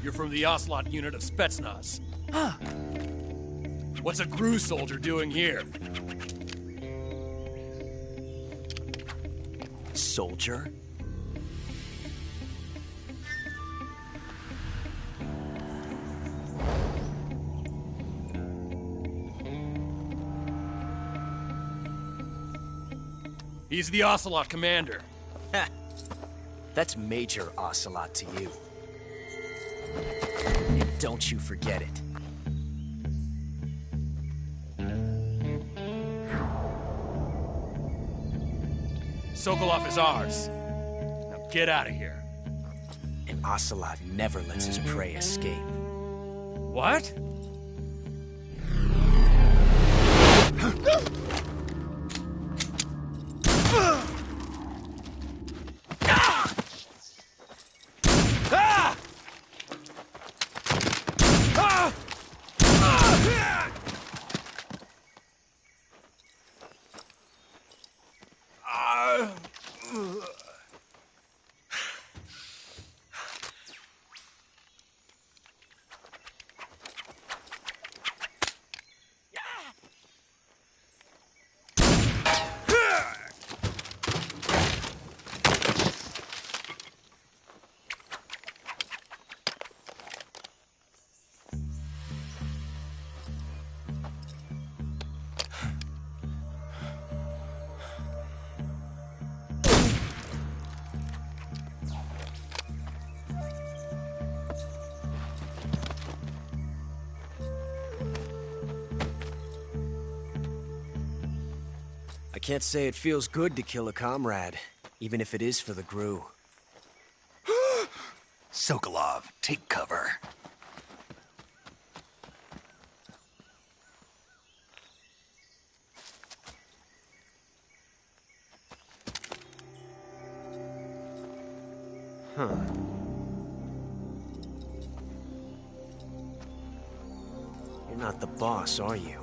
You're from the Ocelot unit of Spetsnaz. Huh. What's a GRU soldier doing here? Soldier? He's the Ocelot commander. Ha! That's Major Ocelot to you. And don't you forget it. Sokolov is ours. Now get out of here. And Ocelot never lets his prey escape. What? I can't say it feels good to kill a comrade, even if it is for the GRU. Sokolov, take cover. Huh. You're not the boss, are you?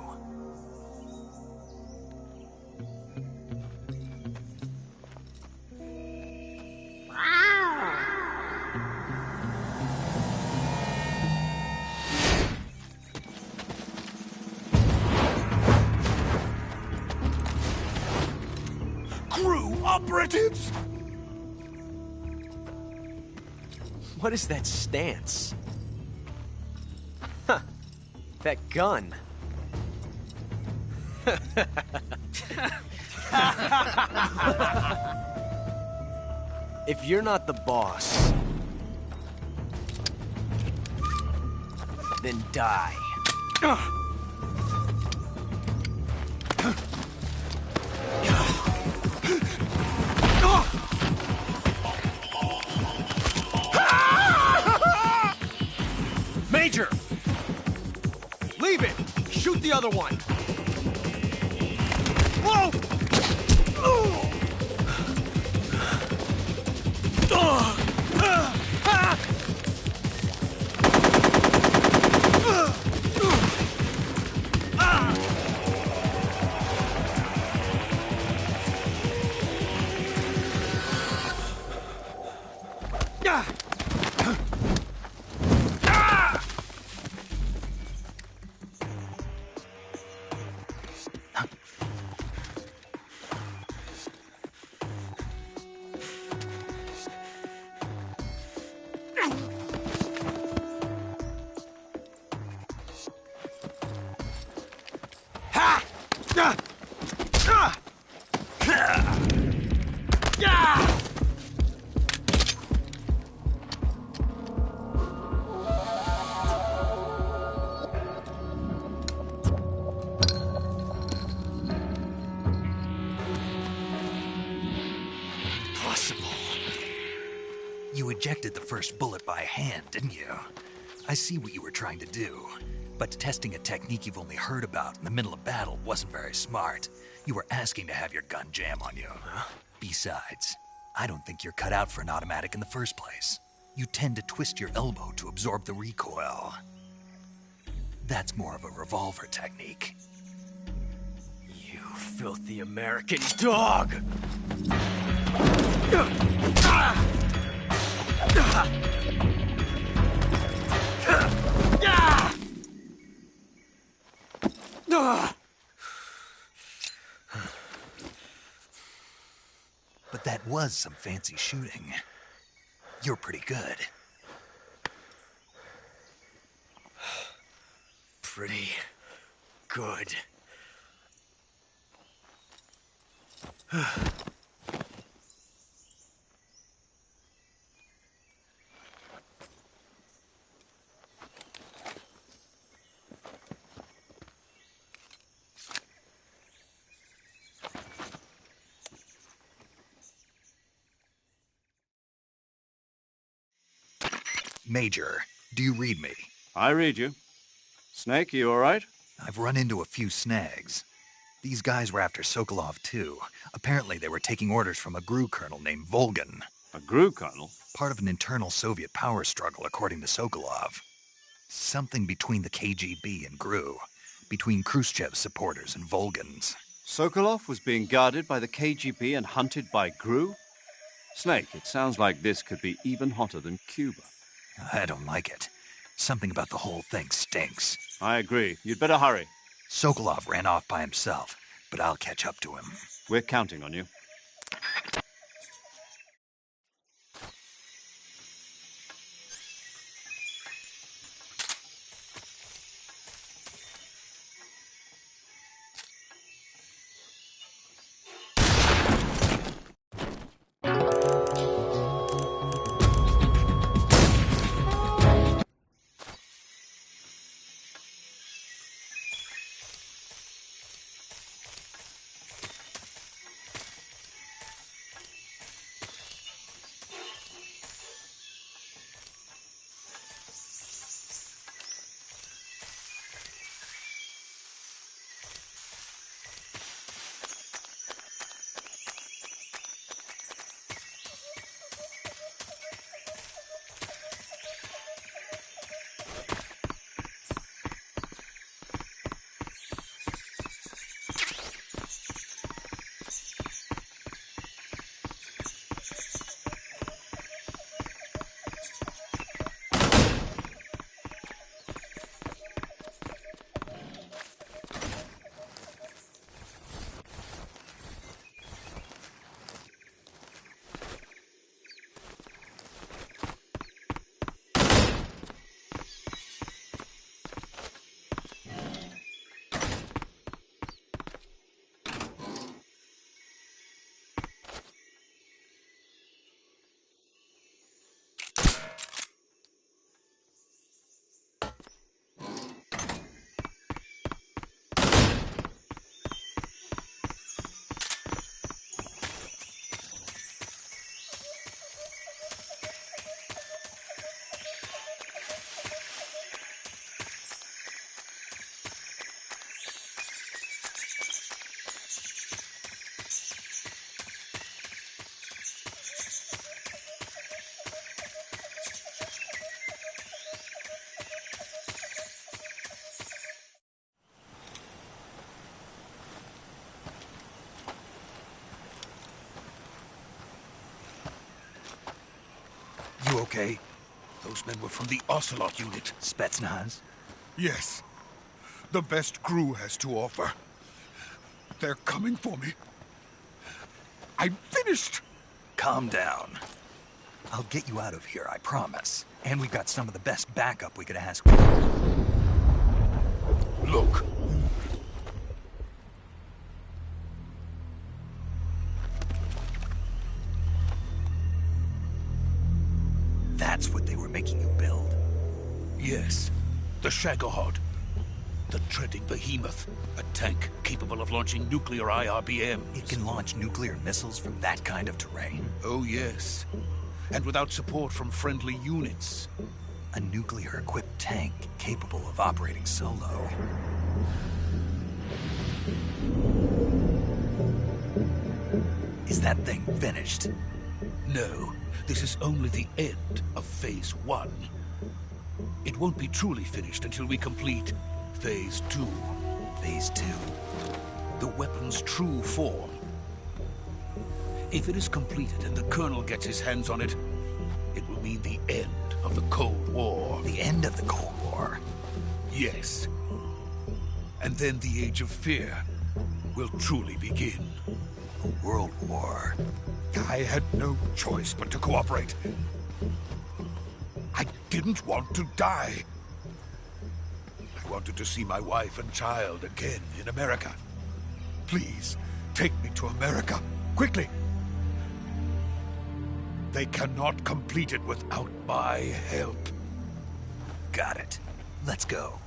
Crew operatives! What is that stance? Huh. That gun. If you're not the boss, then die. Major! Leave it! Shoot the other one! Whoa! You ejected the first bullet by hand, didn't you? I see what you were trying to do, but testing a technique you've only heard about in the middle of battle wasn't very smart. You were asking to have your gun jam on you. Huh? Besides, I don't think you're cut out for an automatic in the first place. You tend to twist your elbow to absorb the recoil. That's more of a revolver technique. You filthy American dog! But that was some fancy shooting. You're pretty good. Pretty good. Major, do you read me? I read you. Snake, you all right? I've run into a few snags. These guys were after Sokolov, too. Apparently they were taking orders from a GRU colonel named Volgan. A GRU colonel? Part of an internal Soviet power struggle, according to Sokolov. Something between the KGB and GRU. Between Khrushchev's supporters and Volgan's. Sokolov was being guarded by the KGB and hunted by GRU? Snake, it sounds like this could be even hotter than Cuba. I don't like it. Something about the whole thing stinks. I agree. You'd better hurry. Sokolov ran off by himself, but I'll catch up to him. We're counting on you. You okay? Those men were from the Ocelot unit. Spetsnaz? Yes. The best crew has to offer. They're coming for me. I'm finished! Calm down. I'll get you out of here, I promise. And we've got some of the best backup we could ask for. Look. That's what they were making you build? Yes. The Shagohod. The treading behemoth. A tank capable of launching nuclear IRBMs. It can launch nuclear missiles from that kind of terrain? Oh, yes. And without support from friendly units. A nuclear-equipped tank capable of operating solo. Is that thing finished? No. This is only the end of Phase 1. It won't be truly finished until we complete Phase 2. Phase 2? The weapon's true form. If it is completed and the Colonel gets his hands on it, it will mean the end of the Cold War. The end of the Cold War? Yes. And then the Age of Fear will truly begin. A world war. I had no choice but to cooperate. I didn't want to die. I wanted to see my wife and child again in America. Please, take me to America, quickly. They cannot complete it without my help. Got it. Let's go.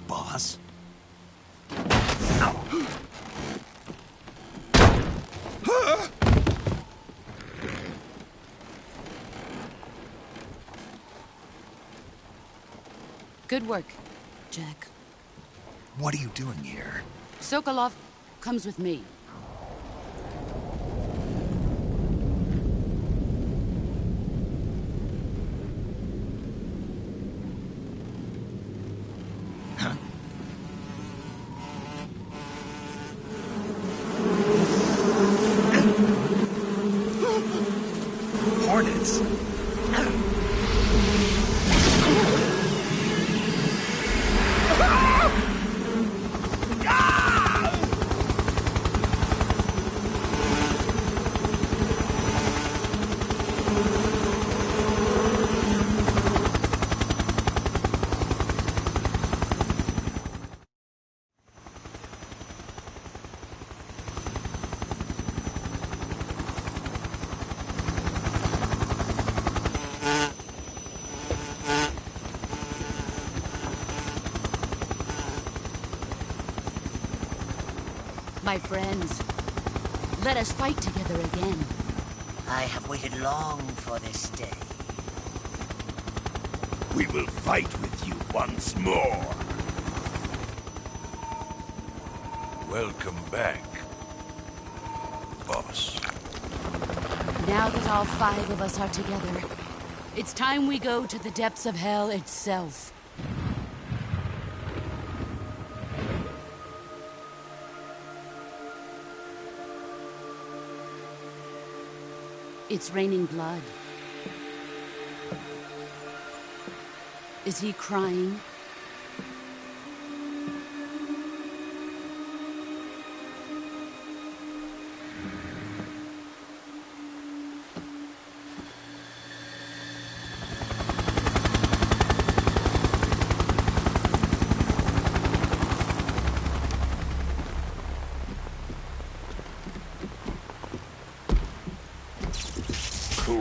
Boss? Good work, Jack. What are you doing here? Sokolov comes with me. Hornets? My friends, let us fight together again. I have waited long for this day. We will fight with you once more. Welcome back, boss. Now that all 5 of us are together, it's time we go to the depths of hell itself. It's raining blood. Is he crying?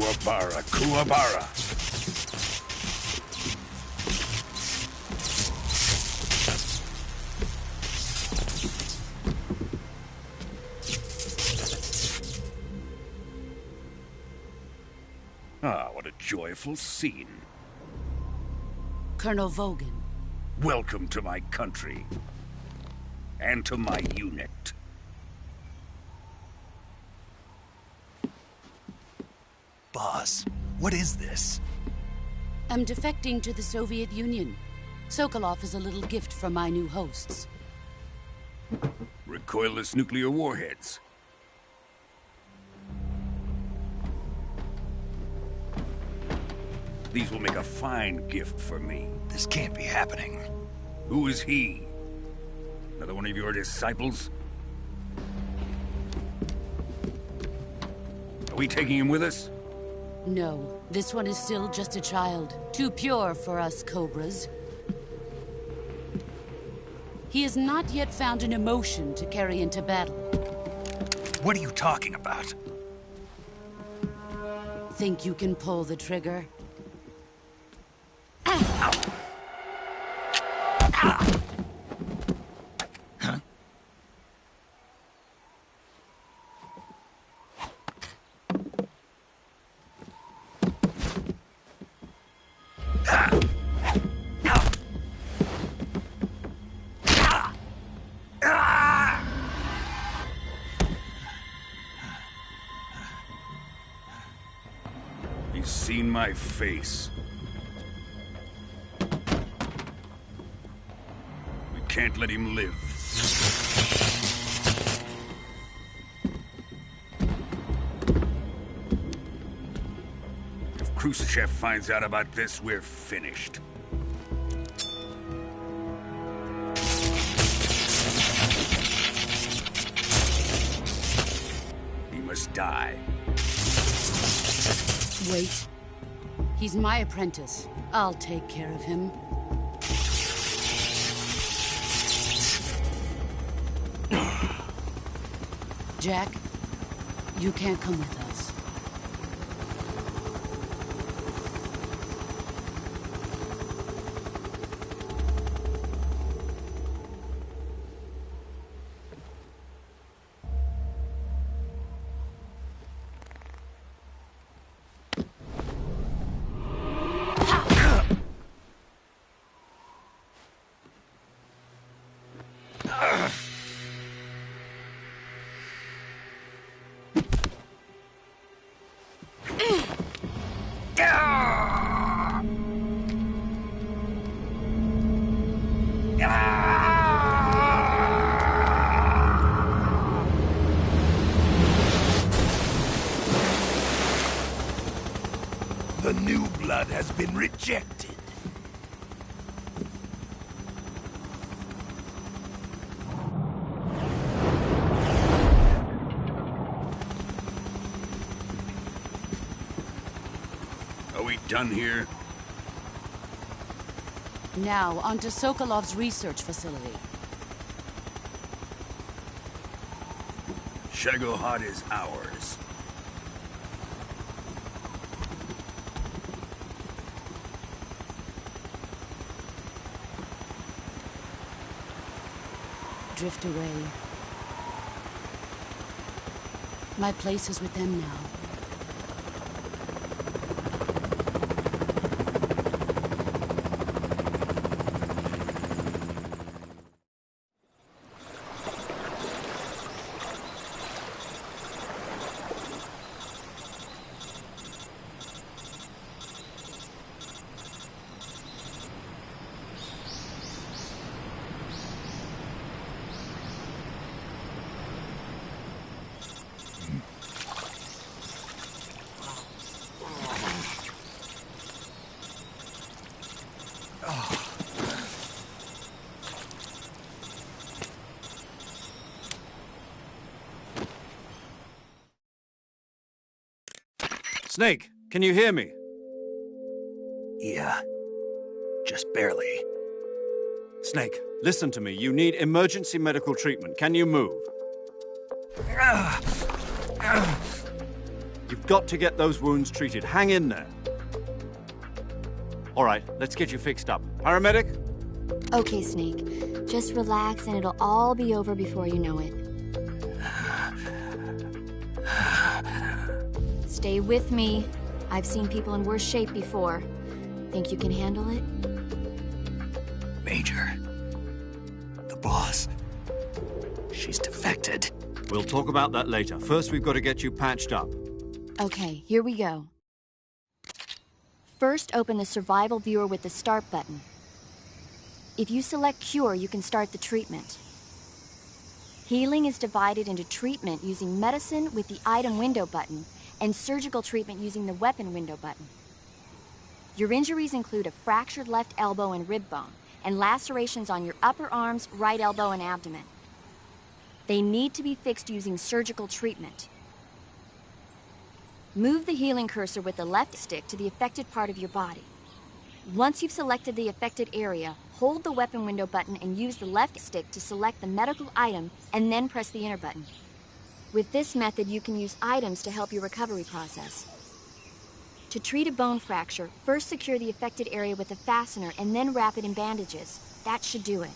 Kuwabara, Kuwabara. Ah, what a joyful scene. Colonel Vogan. Welcome to my country. And to my unit. Boss, what is this? I'm defecting to the Soviet Union. Sokolov is a little gift from my new hosts. Recoilless nuclear warheads. These will make a fine gift for me. This can't be happening. Who is he? Another one of your disciples? Are we taking him with us? No, this one is still just a child. Too pure for us Cobras. He has not yet found an emotion to carry into battle. What are you talking about? Think you can pull the trigger? He's seen my face. We can't let him live. If Khrushchev finds out about this, we're finished. He must die. Wait. He's my apprentice. I'll take care of him. Jack, you can't come with us. The new blood has been rejected. Are we done here? Now, onto Sokolov's research facility. Shagohod is ours. Drift away. My place is with them now. Snake, can you hear me? Yeah. Just barely. Snake, listen to me. You need emergency medical treatment. Can you move? You've got to get those wounds treated. Hang in there. All right, let's get you fixed up. Paramedic? Okay, Snake. Just relax and it'll all be over before you know it. Stay with me. I've seen people in worse shape before. Think you can handle it? Major. The boss. She's defected. We'll talk about that later. First, we've got to get you patched up. Okay, here we go. First, open the survival viewer with the start button. If you select cure, you can start the treatment. Healing is divided into treatment using medicine with the item window button and surgical treatment using the weapon window button. Your injuries include a fractured left elbow and rib bone and lacerations on your upper arms, right elbow, and abdomen. They need to be fixed using surgical treatment. Move the healing cursor with the left stick to the affected part of your body. Once you've selected the affected area, hold the weapon window button and use the left stick to select the medical item and then press the enter button. With this method, you can use items to help your recovery process. To treat a bone fracture, first secure the affected area with a fastener and then wrap it in bandages. That should do it.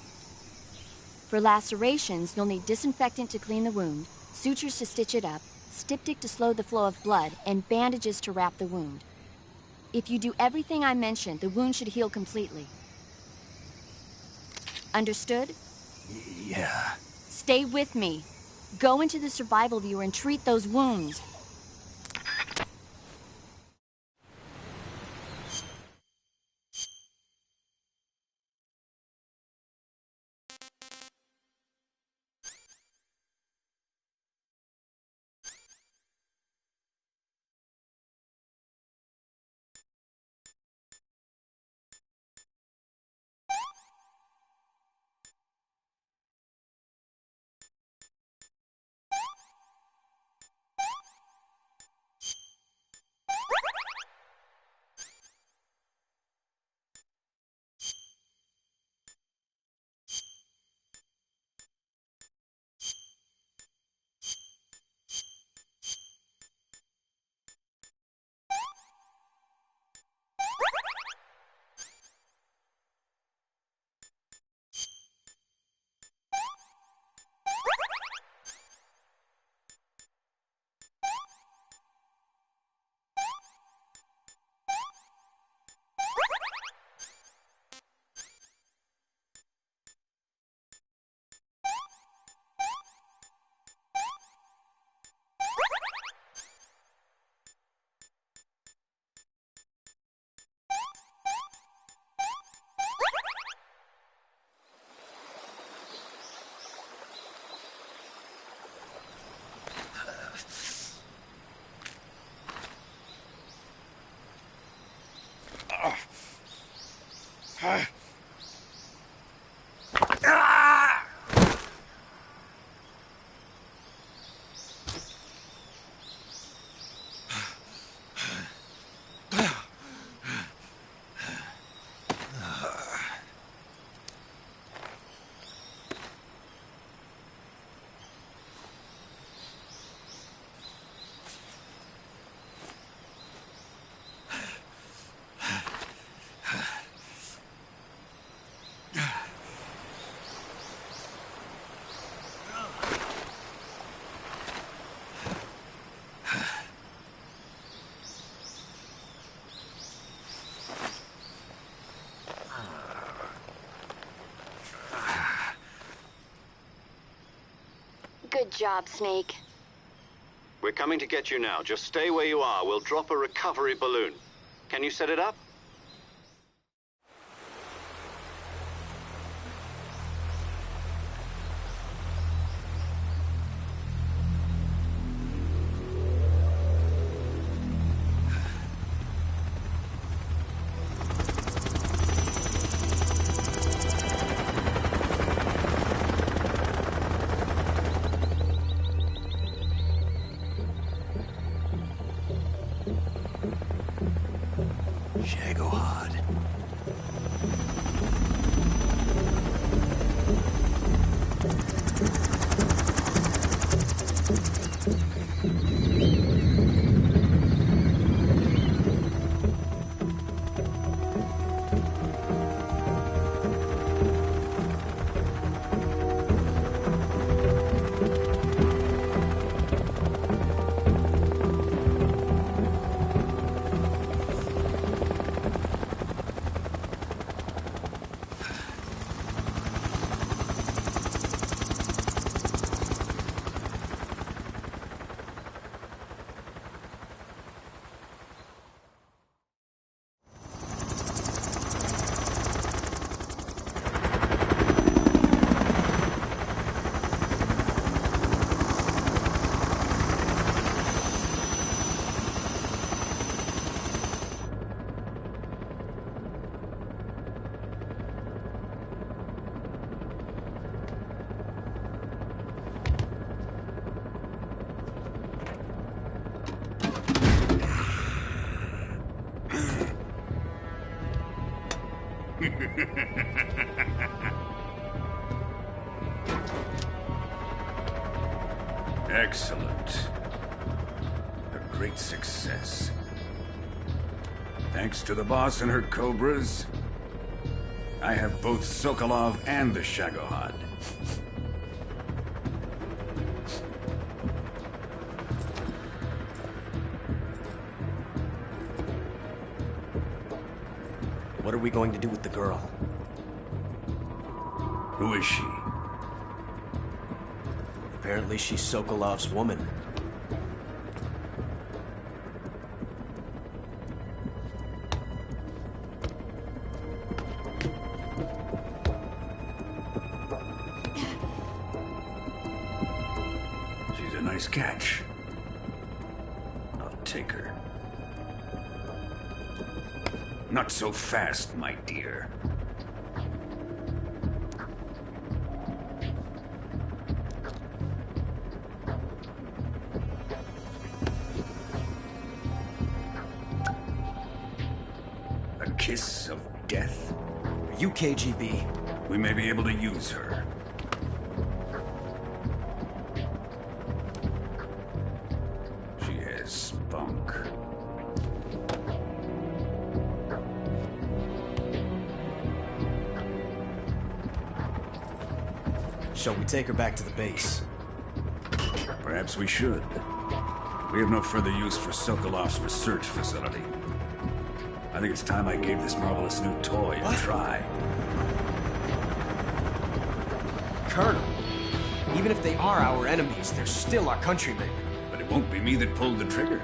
For lacerations, you'll need disinfectant to clean the wound, sutures to stitch it up, styptic to slow the flow of blood, and bandages to wrap the wound. If you do everything I mentioned, the wound should heal completely. Understood? Yeah. Stay with me. Go into the survival viewer and treat those wounds. Good job, Snake. We're coming to get you now. Just stay where you are. We'll drop a recovery balloon. Can you set it up? Check. Excellent. A great success. Thanks to the boss and her cobras, I have both Sokolov and the Shagohod. What are we going to do with the girl? Who is she? Apparently she's Sokolov's woman. She's a nice catch. I'll take her. Not so fast, my dear. A kiss of death? Are you KGB? We may be able to use her. She has spunk. Shall we take her back to the base? Perhaps we should. We have no further use for Sokolov's research facility. I think it's time I gave this marvelous new toy a try. Colonel, even if they are our enemies, they're still our countrymen. But it won't be me that pulled the trigger.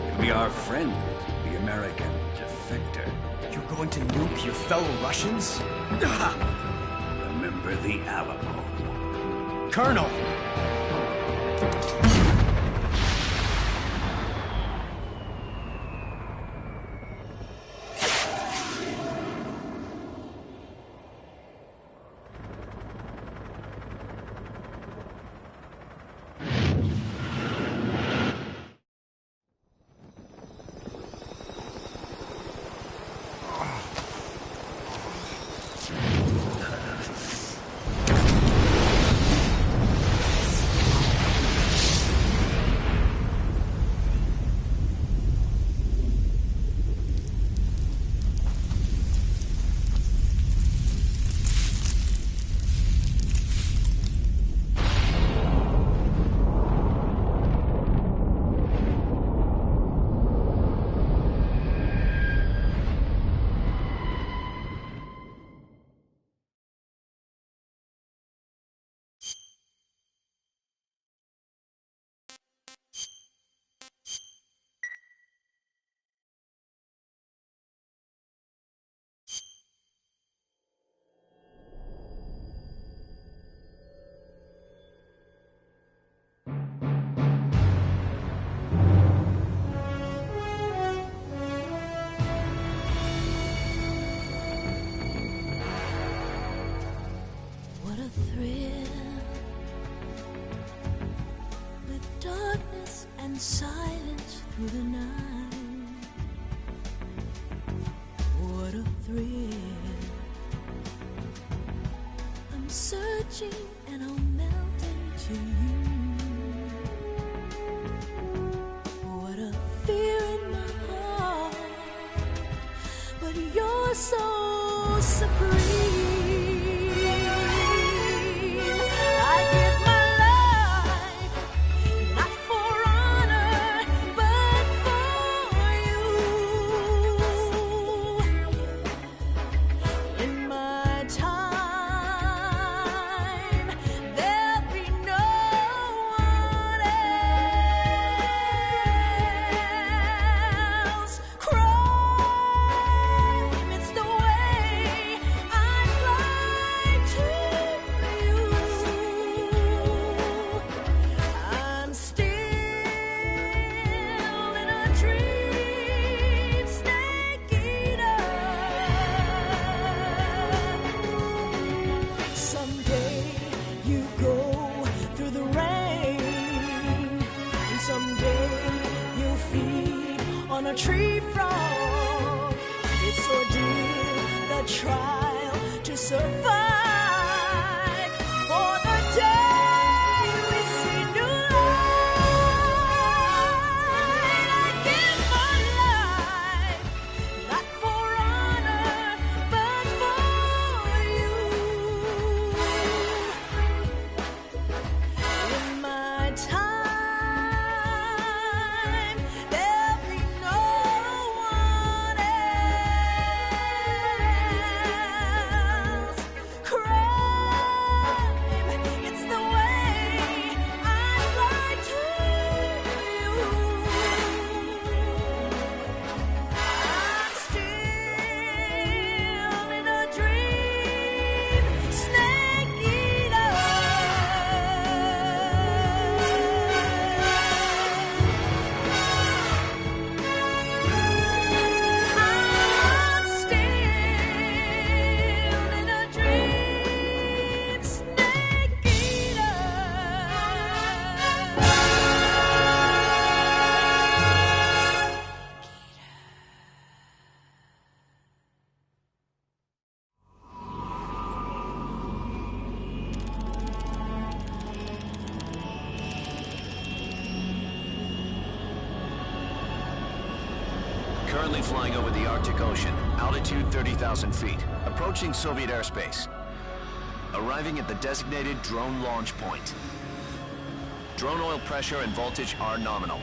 It'll be our friend, the American defector. You're going to nuke your fellow Russians? Remember the Alamo. Colonel! Silence through the night. What a thrill. I'm searching and I'll melt into you. What a fear in my heart. But you're so supreme. It's the way Currently flying over the Arctic Ocean, altitude 30,000 feet, approaching Soviet airspace. Arriving at the designated drone launch point. Drone oil pressure and voltage are nominal.